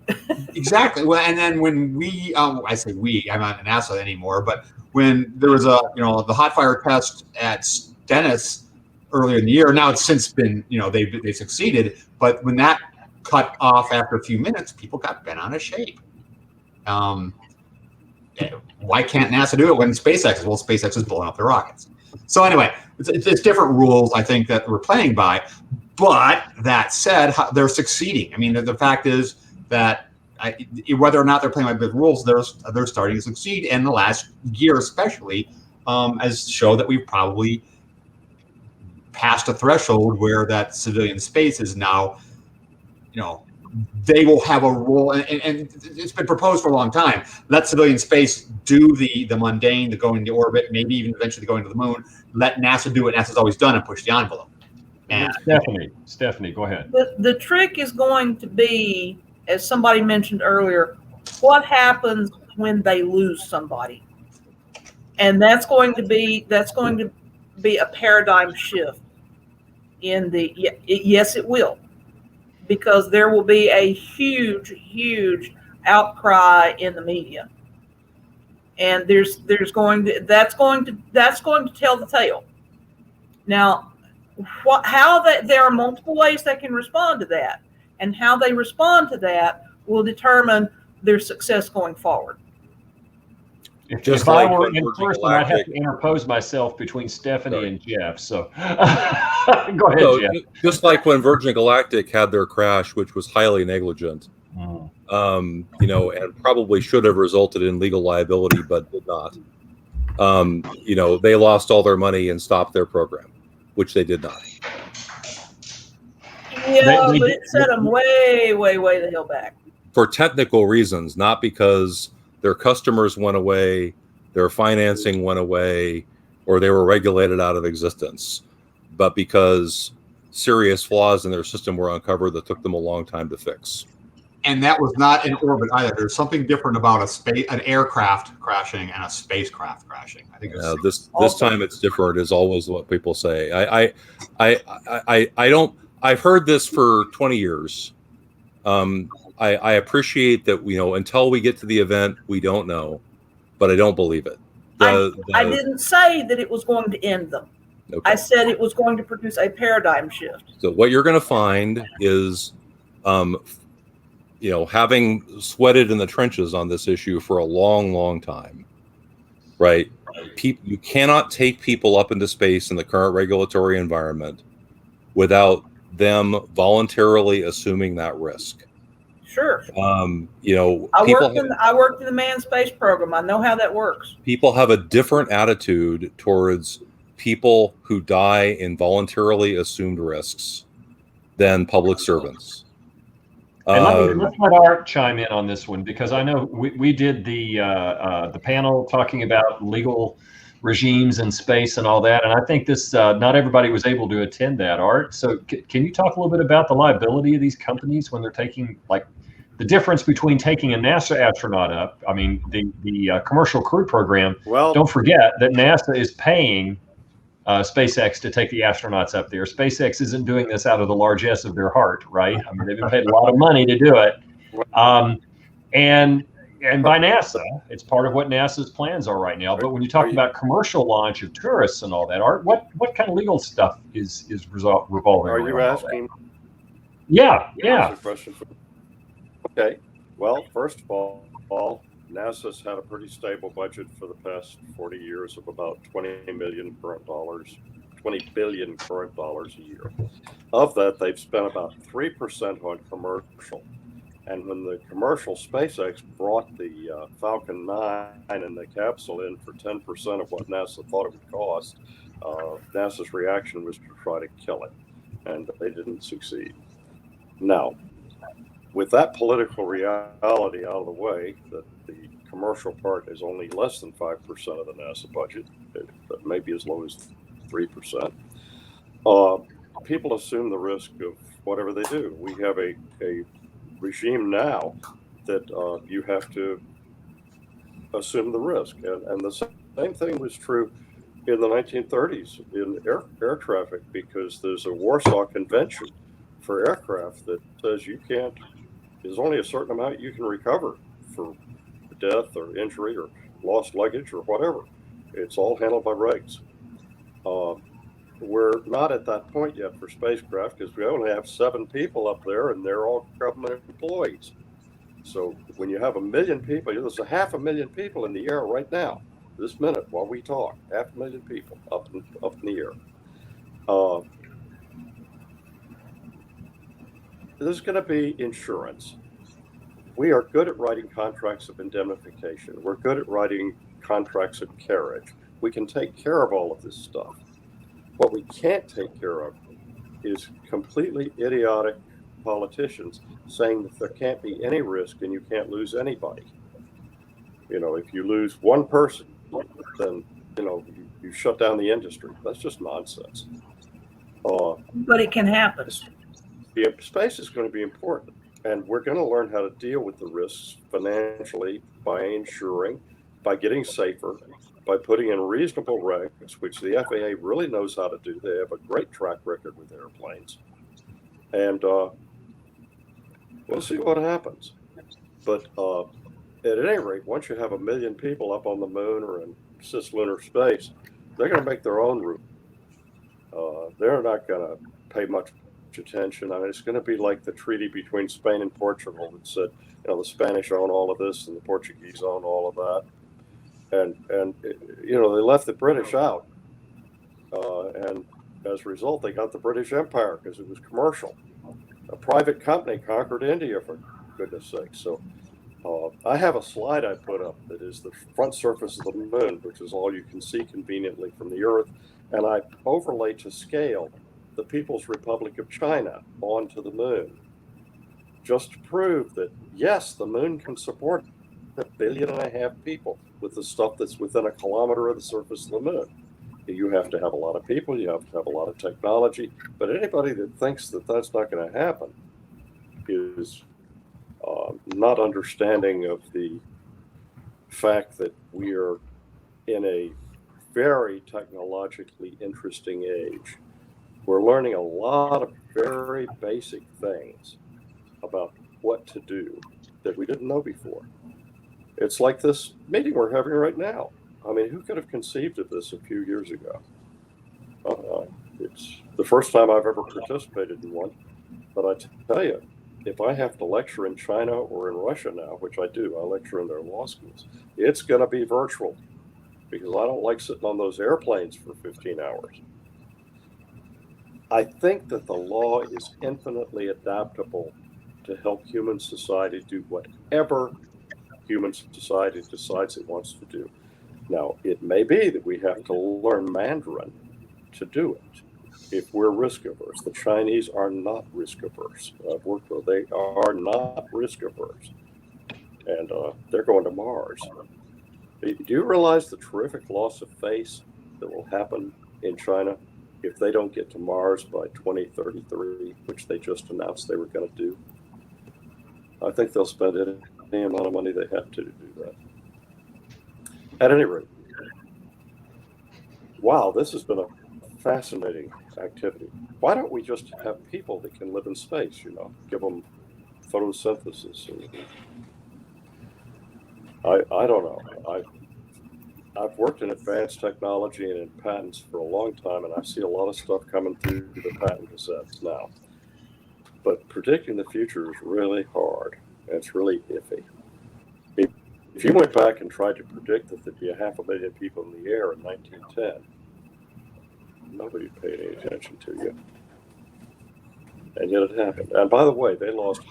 Exactly. Well, and then when we, I say we, I'm not at NASA anymore, but when there was the hot fire test at Stennis earlier in the year, now it's since been, they succeeded, but when that cut off after a few minutes, people got bent out of shape. Why can't NASA do it when SpaceX? Well, SpaceX is blowing up their rockets. So anyway, it's different rules, I think, that we're playing by. But that said, they're succeeding. I mean, the fact is that whether or not they're playing by the rules, they're starting to succeed. And the last year, especially, has shown that we've probably past a threshold where that civilian space is now, they will have a role, and it's been proposed for a long time. Let civilian space do the mundane, the going into orbit, maybe even eventually going to the moon. Let NASA do what NASA's always done and push the envelope. And Stephanie, go ahead. The trick is going to be, as somebody mentioned earlier, what happens when they lose somebody, and that's going to be a paradigm shift in yes, it will. Because there will be a huge outcry in the media, and that's going to tell the tale. Now, there are multiple ways they can respond to that, and how they respond to that will determine their success going forward. If I were in person, I'd have to interpose myself between Stephanie and Jeff. So go ahead, Jeff. Just like when Virgin Galactic had their crash, which was highly negligent, and probably should have resulted in legal liability, but did not. They lost all their money and stopped their program, which they did not. Yeah, but it set them way the hell back. For technical reasons, not because their customers went away, their financing went away, or they were regulated out of existence, but because serious flaws in their system were uncovered that took them a long time to fix. And that was not in orbit either. There's something different about an aircraft crashing and a spacecraft crashing. I think this time it's different is always what people say. I've heard this for 20 years. I appreciate that, until we get to the event, we don't know, but I don't believe it. I didn't say that it was going to end them. Okay. I said it was going to produce a paradigm shift. So what you're going to find is, having sweated in the trenches on this issue for a long time, right? You cannot take people up into space in the current regulatory environment without them voluntarily assuming that risk. Sure. You know, I worked in the manned space program. I know how that works. people have a different attitude towards people who die in voluntarily assumed risks than public servants. And let's let Art chime in on this one, because I know we did the panel talking about legal regimes in space and all that, and I think this not everybody was able to attend that. Art, so can you talk a little bit about the liability of these companies when they're taking, like, the difference between taking a NASA astronaut up? I mean, the commercial crew program. Well, don't forget that NASA is paying SpaceX to take the astronauts up there. SpaceX isn't doing this out of the largesse of their heart, right? I mean, they've been paid a lot of money to do it. And by NASA, it's part of what NASA's plans are right now. But when you talk about commercial launch of tourists and all that, Art, what kind of legal stuff is revolving around? Are you asking? Yeah. Okay. Well, first of all, NASA's had a pretty stable budget for the past 40 years of about $20 billion current dollars a year. Of that, they've spent about 3% on commercial. And when the commercial SpaceX brought the Falcon 9 and the capsule in for 10% of what NASA thought it would cost, NASA's reaction was to try to kill it, and they didn't succeed. Now, with that political reality out of the way, that the commercial part is only less than 5% of the NASA budget, but maybe as low as 3%, people assume the risk of whatever they do. We have a regime now that you have to assume the risk. And the same thing was true in the 1930s in air traffic, because there's a Warsaw Convention for aircraft that says there's only a certain amount you can recover for death or injury or lost luggage or whatever. It's all handled by regs. We're not at that point yet for spacecraft, because we only have 7 people up there and they're all government employees. So when you have 1 million people, there's 500,000 people in the air right now, this minute while we talk, 500,000 people up in the air. There's going to be insurance. We are good at writing contracts of indemnification. We're good at writing contracts of carriage. We can take care of all of this stuff. What we can't take care of is completely idiotic politicians saying that there can't be any risk and you can't lose anybody. You know, if you lose one person, then, you shut down the industry. That's just nonsense. But it can happen. Space is going to be important, and we're going to learn how to deal with the risks financially by insuring, by getting safer, by putting in reasonable regs, which the FAA really knows how to do. They have a great track record with airplanes. And we'll see what happens. But at any rate, once you have 1 million people up on the moon or in cislunar space, they're going to make their own route. They're not going to pay much attention. I mean, it's going to be like the treaty between Spain and Portugal that said, the Spanish own all of this and the Portuguese own all of that. And they left the British out. And as a result, they got the British Empire because it was commercial. A private company conquered India, for goodness sake. So I have a slide I put up that is the front surface of the moon, which is all you can see conveniently from the Earth. And I overlay to scale the People's Republic of China onto the moon, just to prove that, yes, the moon can support 1.5 billion people with the stuff that's within a kilometer of the surface of the moon. You have to have a lot of people, you have to have a lot of technology, but anybody that thinks that that's not going to happen is not understanding of the fact that we are in a very technologically interesting age. We're learning a lot of very basic things about what to do that we didn't know before. It's like this meeting we're having right now. I mean, who could have conceived of this a few years ago? It's the first time I've ever participated in one. But I tell you, if I have to lecture in China or in Russia now, which I do, I lecture in their law schools, it's going to be virtual, because I don't like sitting on those airplanes for 15 hours. I think that the law is infinitely adaptable to help human society do whatever human society decides it wants to do. Now, it may be that we have to learn Mandarin to do it if we're risk averse. The Chinese are not risk averse. They are not risk averse. And they're going to Mars. Do you realize the terrific loss of face that will happen in China if they don't get to Mars by 2033, which they just announced they were going to do? I think they'll spend any amount of money they have to do that. At any rate, wow, this has been a fascinating activity. Why don't we just have people that can live in space, give them photosynthesis? I don't know. I've worked in advanced technology and in patents for a long time, and I see a lot of stuff coming through the patent gazettes now. But predicting the future is really hard. It's really iffy. If you went back and tried to predict that there'd be 500 million people in the air in 1910, nobody paid any attention to you. And yet it happened. And by the way, they lost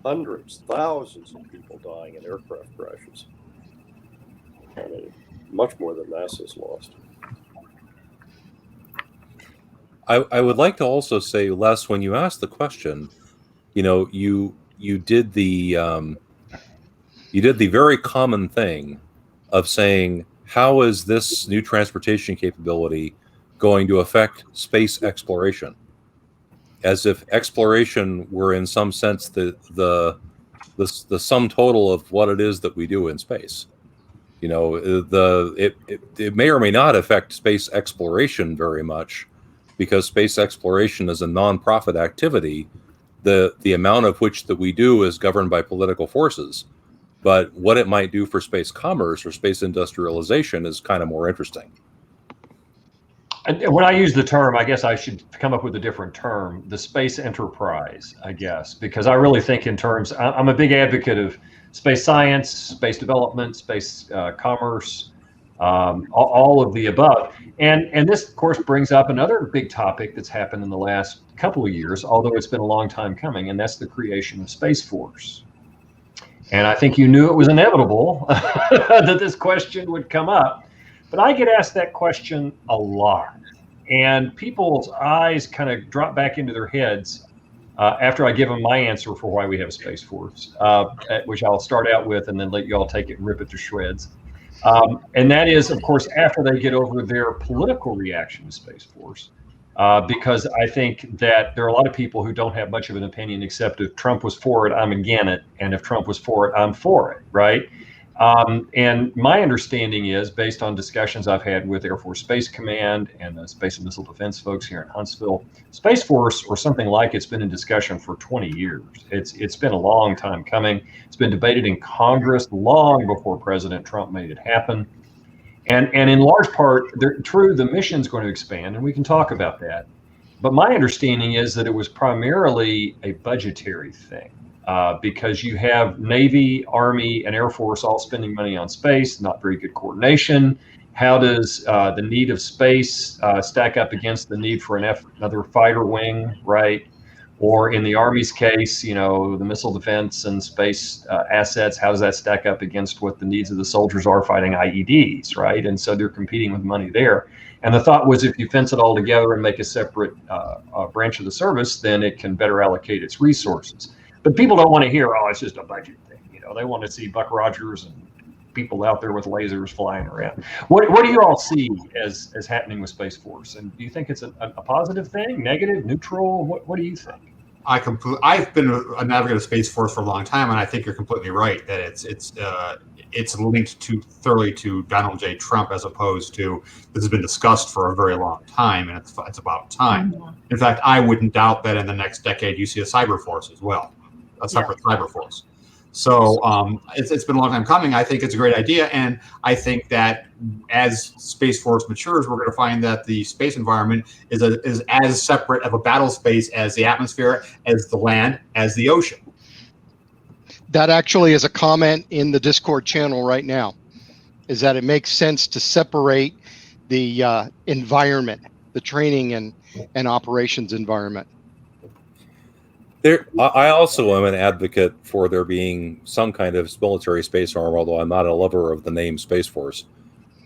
hundreds, thousands of people dying in aircraft crashes. I mean, much more than NASA's lost. I would like to also say, Les, when you asked the question, you did the very common thing of saying, how is this new transportation capability going to affect space exploration? As if exploration were in some sense the sum total of what it is that we do in space. It may or may not affect space exploration very much, because space exploration is a non-profit activity. The amount of which that we do is governed by political forces. But what it might do for space commerce or space industrialization is kind of more interesting. And when I use the term, I guess I should come up with a different term, the space enterprise, I guess, because I really think in terms, I'm a big advocate of space science, space development, space commerce, all of the above. And this, of course, brings up another big topic that's happened in the last couple of years, although it's been a long time coming, and that's the creation of Space Force. And I think you knew it was inevitable that this question would come up. But I get asked that question a lot. And people's eyes kind of drop back into their heads after I give them my answer for why we have a Space Force, which I'll start out with and then let you all take it and rip it to shreds. And that is, of course, after they get over their political reaction to Space Force, because I think that there are a lot of people who don't have much of an opinion, except if Trump was for it, I'm against it. And if Trump was for it, I'm for it, right? And my understanding is, based on discussions I've had with Air Force Space Command and the Space and Missile Defense folks here in Huntsville, Space Force, or something like it's been in discussion for 20 years. It's been a long time coming. It's been debated in Congress long before President Trump made it happen. And in large part, true, the mission's going to expand, and we can talk about that. But my understanding is that it was primarily a budgetary thing. Because you have Navy, Army, and Air Force all spending money on space, not very good coordination. How does the need of space stack up against the need for another fighter wing, right? Or in the Army's case, the missile defense and space assets, how does that stack up against what the needs of the soldiers are fighting IEDs, right? And so they're competing with money there. And the thought was, if you fence it all together and make a separate branch of the service, then it can better allocate its resources. But people don't want to hear, oh, it's just a budget thing. They want to see Buck Rogers and people out there with lasers flying around. What do you all see as happening with Space Force? And do you think it's a positive thing, negative, neutral? What do you think? I've been an advocate of Space Force for a long time, and I think you're completely right that it's linked thoroughly to Donald J. Trump, as opposed to this has been discussed for a very long time, and it's about time. In fact, I wouldn't doubt that in the next decade you see a cyber force as well. A separate cyber force. So it's been a long time coming. I think it's a great idea. And I think that as Space Force matures, we're going to find that the space environment is as separate of a battle space as the atmosphere, as the land, as the ocean. That actually is a comment in the Discord channel right now, is that it makes sense to separate the environment, the training and operations environment. I also am an advocate for there being some kind of military space arm, although I'm not a lover of the name Space Force.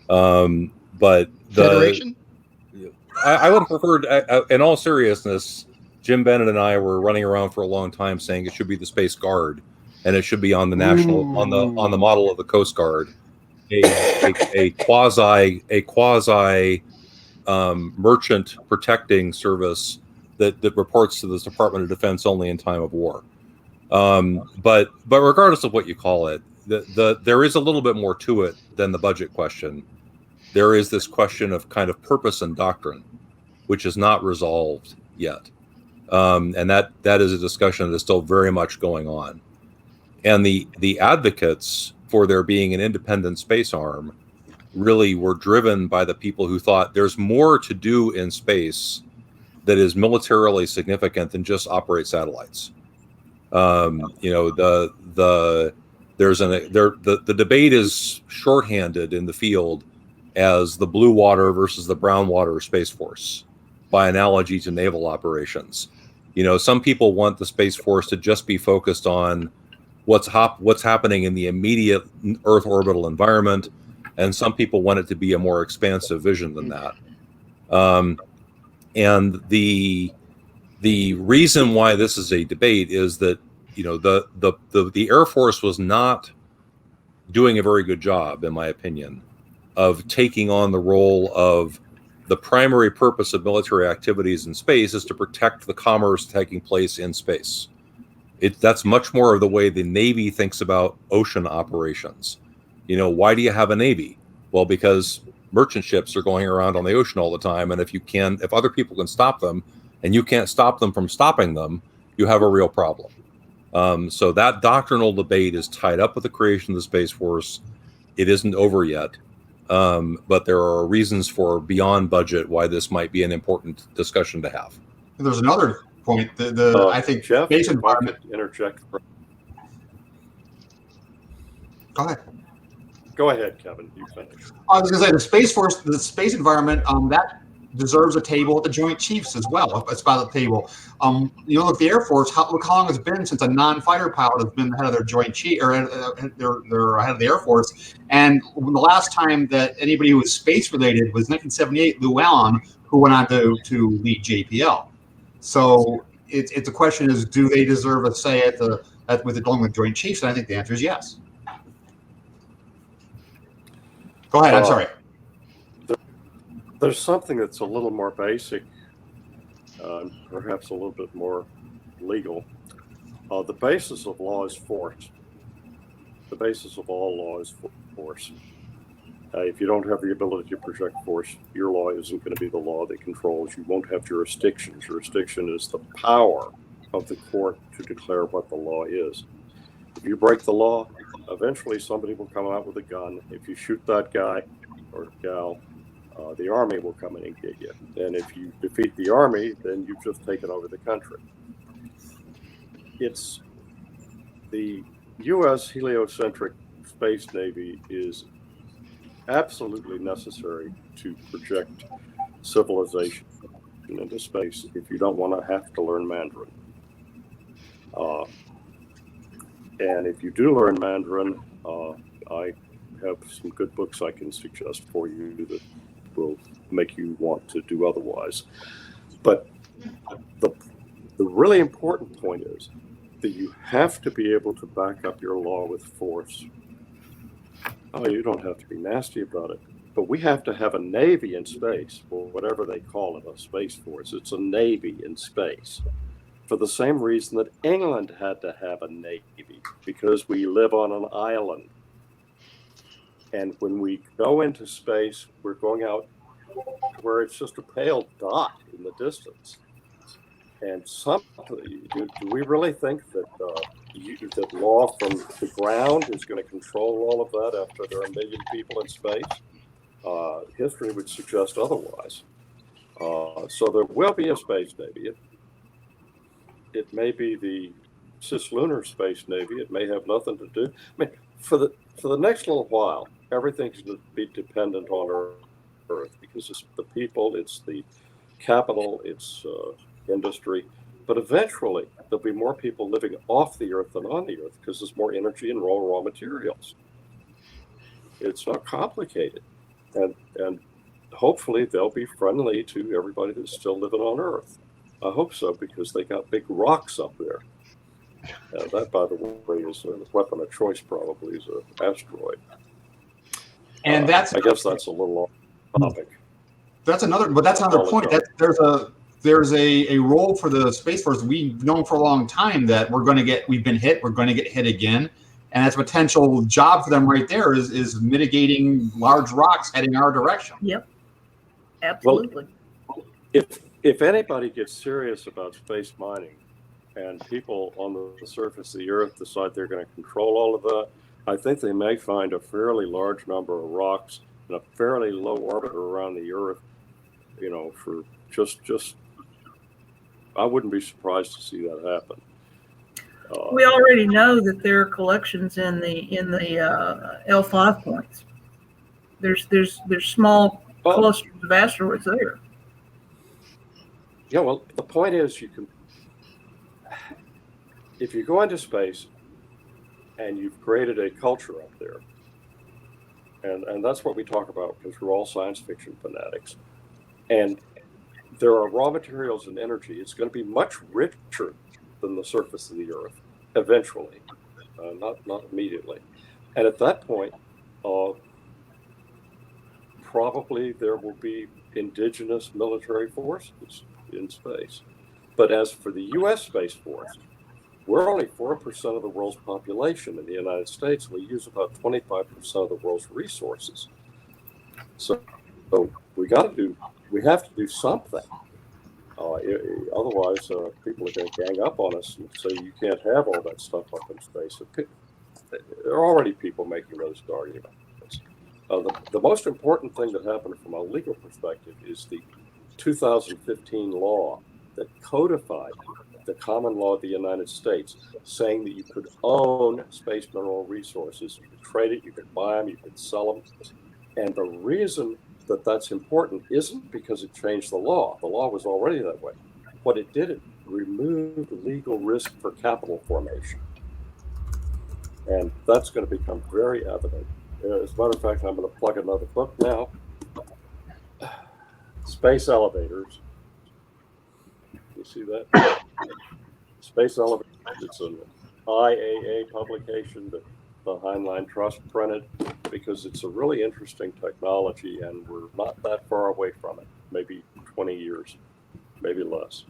But Federation? I would have preferred, in all seriousness, Jim Bennett and I were running around for a long time saying it should be the Space Guard, and it should be on the national on the model of the Coast Guard, a quasi merchant protecting service that reports to the Department of Defense only in time of war. But regardless of what you call it, there is a little bit more to it than the budget question. There is this question of kind of purpose and doctrine, which is not resolved yet. And that is a discussion that is still very much going on. And the advocates for there being an independent space arm really were driven by the people who thought there's more to do in space that is militarily significant than just operate satellites. The debate is shorthanded in the field as the blue water versus the brown water Space Force, by analogy to naval operations. Some people want the Space Force to just be focused on what's happening in the immediate Earth orbital environment, and some people want it to be a more expansive vision than that. And the reason why this is a debate is that the Air Force was not doing a very good job, in my opinion, of taking on the role of the primary purpose of military activities in space is to protect the commerce taking place in space. That's much more of the way the Navy thinks about ocean operations. Why do you have a Navy? Well, because merchant ships are going around on the ocean all the time, and if other people can stop them, and you can't stop them from stopping them, you have a real problem. So that doctrinal debate is tied up with the creation of the Space Force. It isn't over yet. But there are reasons for beyond budget why this might be an important discussion to have. There's another point. I think Jeff, space environment. Interject. Go ahead, Kevin. You finish. I was going to say the Space Force, the space environment, that deserves a table at the Joint Chiefs as well. It's by the table. Look, the Air Force. Look how long it's been since a non-fighter pilot has been the head of their Joint Chief or their head of the Air Force. And the last time that anybody who was space related was 1978, Lou Allen, who went on to lead JPL. So it's a question: is do they deserve a say with the Joint Chiefs? And I think the answer is yes. Go ahead. I'm sorry. There's something that's a little more basic, perhaps a little bit more legal. The basis of law is force. The basis of all law is force. If you don't have the ability to project force, your law isn't going to be the law that controls. You won't have jurisdiction. Jurisdiction is the power of the court to declare what the law is. If you break the law, eventually somebody will come out with a gun. If you shoot that guy or gal, the army will come in and get you. And if you defeat the army, then you've just taken over the country. It's the U.S. heliocentric space navy is absolutely necessary to project civilization into space if you don't want to have to learn Mandarin. And if you do learn Mandarin, I have some good books I can suggest for you that will make you want to do otherwise. But the really important point is that you have to be able to back up your law with force. Oh, you don't have to be nasty about it. But we have to have a navy in space, or whatever they call it, a space force. It's a navy in space. For the same reason that England had to have a navy, because we live on an island. And when we go into space, we're going out where it's just a pale dot in the distance. And do we really think that that law from the ground is going to control all of that after there are a million people in space? History would suggest otherwise. So there will be a space navy. It may be the cislunar space navy. It may have nothing to do. I mean, for the next little while, everything's going to be dependent on Earth because it's the people, it's the capital, it's industry. But eventually, there'll be more people living off the Earth than on the Earth because there's more energy and raw materials. It's not complicated. And hopefully they'll be friendly to everybody that's still living on Earth. I hope so, because they got big rocks up there. That, by the way, is a weapon of choice, probably, is an asteroid. And I guess that's a little off topic. That's another point. That there's a role for the Space Force. We've known for a long time that we've been hit, we're going to get hit again. And that's a potential job for them right there is mitigating large rocks heading our direction. Yep. Absolutely. Well, if anybody gets serious about space mining and people on the surface of the Earth decide they're going to control all of that, I think they may find a fairly large number of rocks in a fairly low orbit around the Earth, for just I wouldn't be surprised to see that happen. We already know that there are collections in the L5 points. There's small clusters of asteroids there. Yeah, well, the point is, if you go into space and you've created a culture up there, and that's what we talk about because we're all science fiction fanatics, and there are raw materials and energy, it's going to be much richer than the surface of the Earth eventually, not immediately. And at that point, probably there will be indigenous military forces in space. But as for the U.S. Space Force, we're only 4% of the world's population in the United States. We use about 25% of the world's resources. So we have to do something. Otherwise, people are going to gang up on us and say you can't have all that stuff up in space. There are already people making those arguments. The most important thing that happened from a legal perspective is the 2015 law that codified the common law of the United States, saying that you could own space mineral resources. You could trade it, you could buy them, you could sell them. And the reason that that's important isn't because it changed the law. The law was already that way. What it did, it removed legal risk for capital formation. And that's going to become very evident. As a matter of fact, I'm going to plug another book now. Space Elevators. You see that? Space Elevators. It's an IAA publication that the Heinlein Trust printed because it's a really interesting technology and we're not that far away from it. Maybe 20 years, maybe less.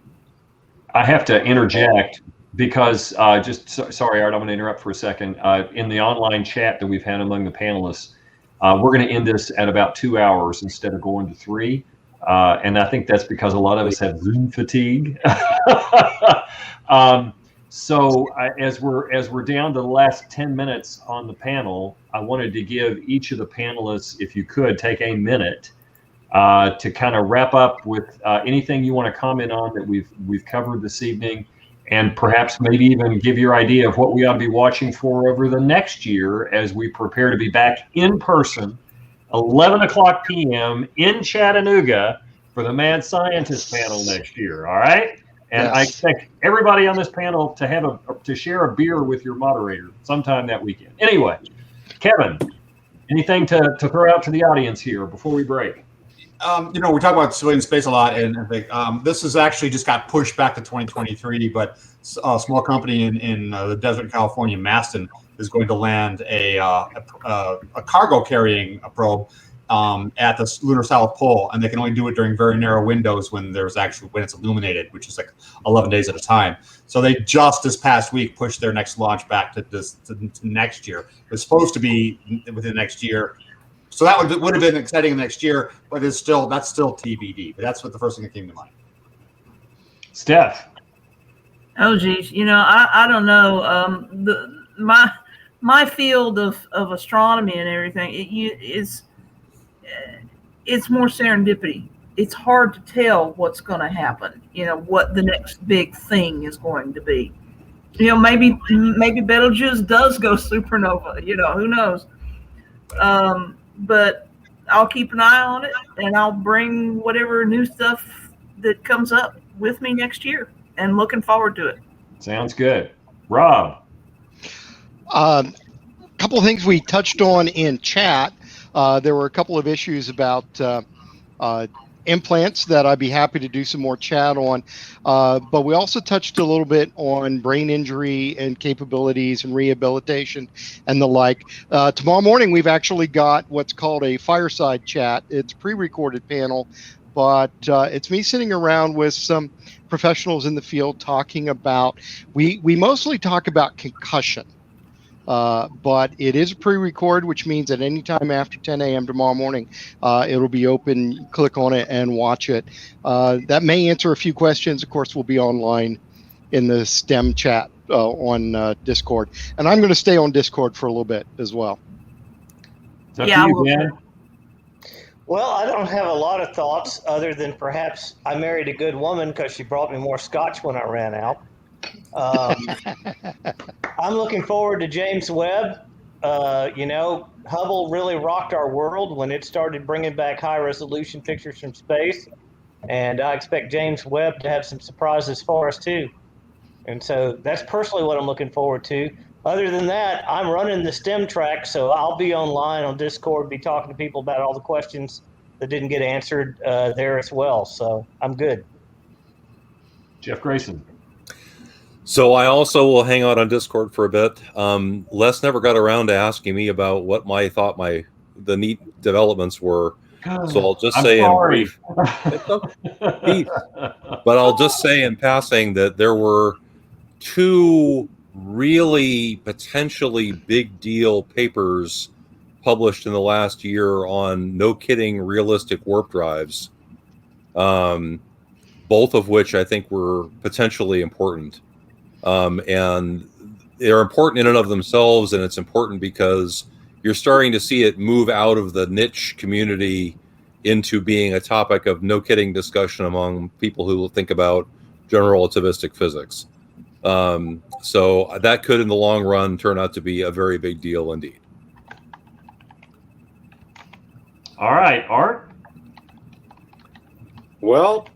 I have to interject because sorry, Art, I'm going to interrupt for a second. In the online chat that we've had among the panelists, we're going to end this at about 2 hours instead of going to 3. And I think that's because a lot of us have Zoom fatigue. So as we're down to the last 10 minutes on the panel, I wanted to give each of the panelists, if you could, take a minute to kind of wrap up with anything you want to comment on that we've covered this evening, and perhaps maybe even give your idea of what we ought to be watching for over the next year as we prepare to be back in person, 11 o'clock p.m. in Chattanooga for the Mad Scientist panel next year. All right. And yes. I expect everybody on this panel to share a beer with your moderator sometime that weekend. Anyway, Kevin, anything to throw out to the audience here before we break? We talk about civilian space a lot, and I think this has actually just got pushed back to 2023. But a small company in the desert, California, Maston, is going to land a cargo carrying probe at the lunar South Pole, and they can only do it during very narrow windows when it's illuminated, which is like 11 days at a time. So they just this past week pushed their next launch back to next year. It was supposed to be within next year, so that would have been exciting next year, but that's still TBD. But that's what the first thing that came to mind. Steph. Oh geez, I don't know. My field of astronomy and everything, it's more serendipity. It's hard to tell what's going to happen, what the next big thing is going to be. Maybe Betelgeuse does go supernova, who knows? But I'll keep an eye on it, and I'll bring whatever new stuff that comes up with me next year. and looking forward to it. Sounds good. Rob. A couple of things we touched on in chat. There were a couple of issues about implants that I'd be happy to do some more chat on. But we also touched a little bit on brain injury and capabilities and rehabilitation and the like. Tomorrow morning, we've actually got what's called a fireside chat. It's a pre-recorded panel, but it's me sitting around with some professionals in the field talking about, we mostly talk about concussion. But it is pre-recorded, which means at any time after 10 a.m. tomorrow morning, it'll be open. Click on it and watch it. That may answer a few questions. Of course, we'll be online in the STEM chat on Discord. And I'm going to stay on Discord for a little bit as well. It's up to you, Dan. Well, I don't have a lot of thoughts other than perhaps I married a good woman because she brought me more scotch when I ran out. I'm looking forward to James Webb. Hubble really rocked our world when it started bringing back high-resolution pictures from space, and I expect James Webb to have some surprises for us too. And so that's personally what I'm looking forward to. Other than that, I'm running the STEM track, so I'll be online on Discord, be talking to people about all the questions that didn't get answered there as well. So I'm good. Jeff Greason. So I also will hang out on Discord for a bit. Les never got around to asking me about what the neat developments were. So I'll just say in brief, but I'll just say in passing that there were two really potentially big deal papers published in the last year on no kidding realistic warp drives, both of which I think were potentially important. And they're important in and of themselves, and it's important because you're starting to see it move out of the niche community into being a topic of no kidding discussion among people who think about general relativistic physics. So that could in the long run turn out to be a very big deal indeed. All right, Art. Well,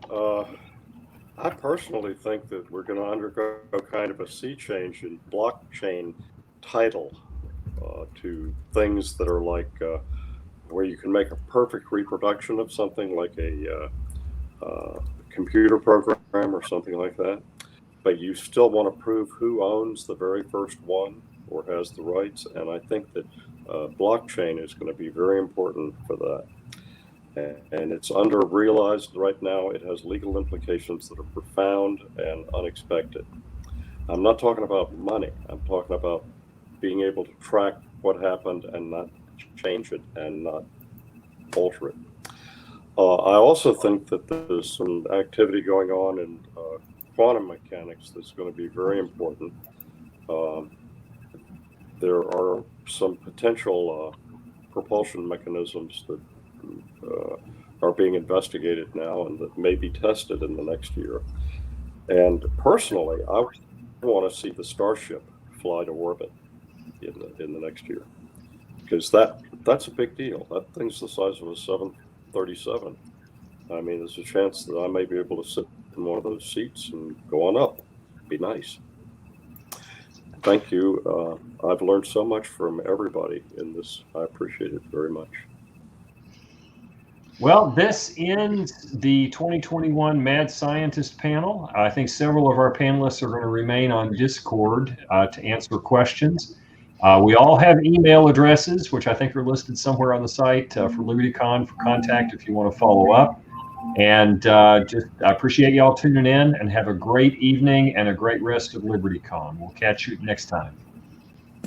I personally think that we're going to undergo kind of a sea change in blockchain title to things that are like where you can make a perfect reproduction of something like a computer program or something like that, but you still want to prove who owns the very first one or has the rights. And I think that blockchain is going to be very important for that. And it's under-realized right now. It has legal implications that are profound and unexpected. I'm not talking about money. I'm talking about being able to track what happened and not change it and not alter it. I also think that there's some activity going on in quantum mechanics that's going to be very important. There are some potential propulsion mechanisms that are being investigated now and that may be tested in the next year. And personally, I want to see the Starship fly to orbit in the next year, because that's a big deal. That thing's the size of a 737. I mean, there's a chance that I may be able to sit in one of those seats and go on up. It'd be nice. Thank you. I've learned so much from everybody in this. I appreciate it very much. Well, this ends the 2021 Mad Scientist panel. I think several of our panelists are going to remain on Discord to answer questions. We all have email addresses, which I think are listed somewhere on the site for LibertyCon for contact if you want to follow up. And I appreciate y'all tuning in, and have a great evening and a great rest of LibertyCon. We'll catch you next time.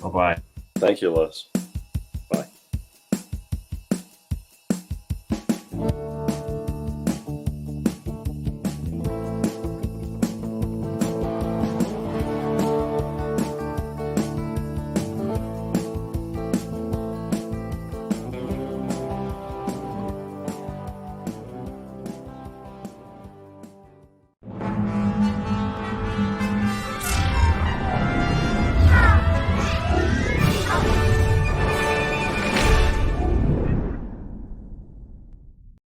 Bye-bye. Thank you, Les.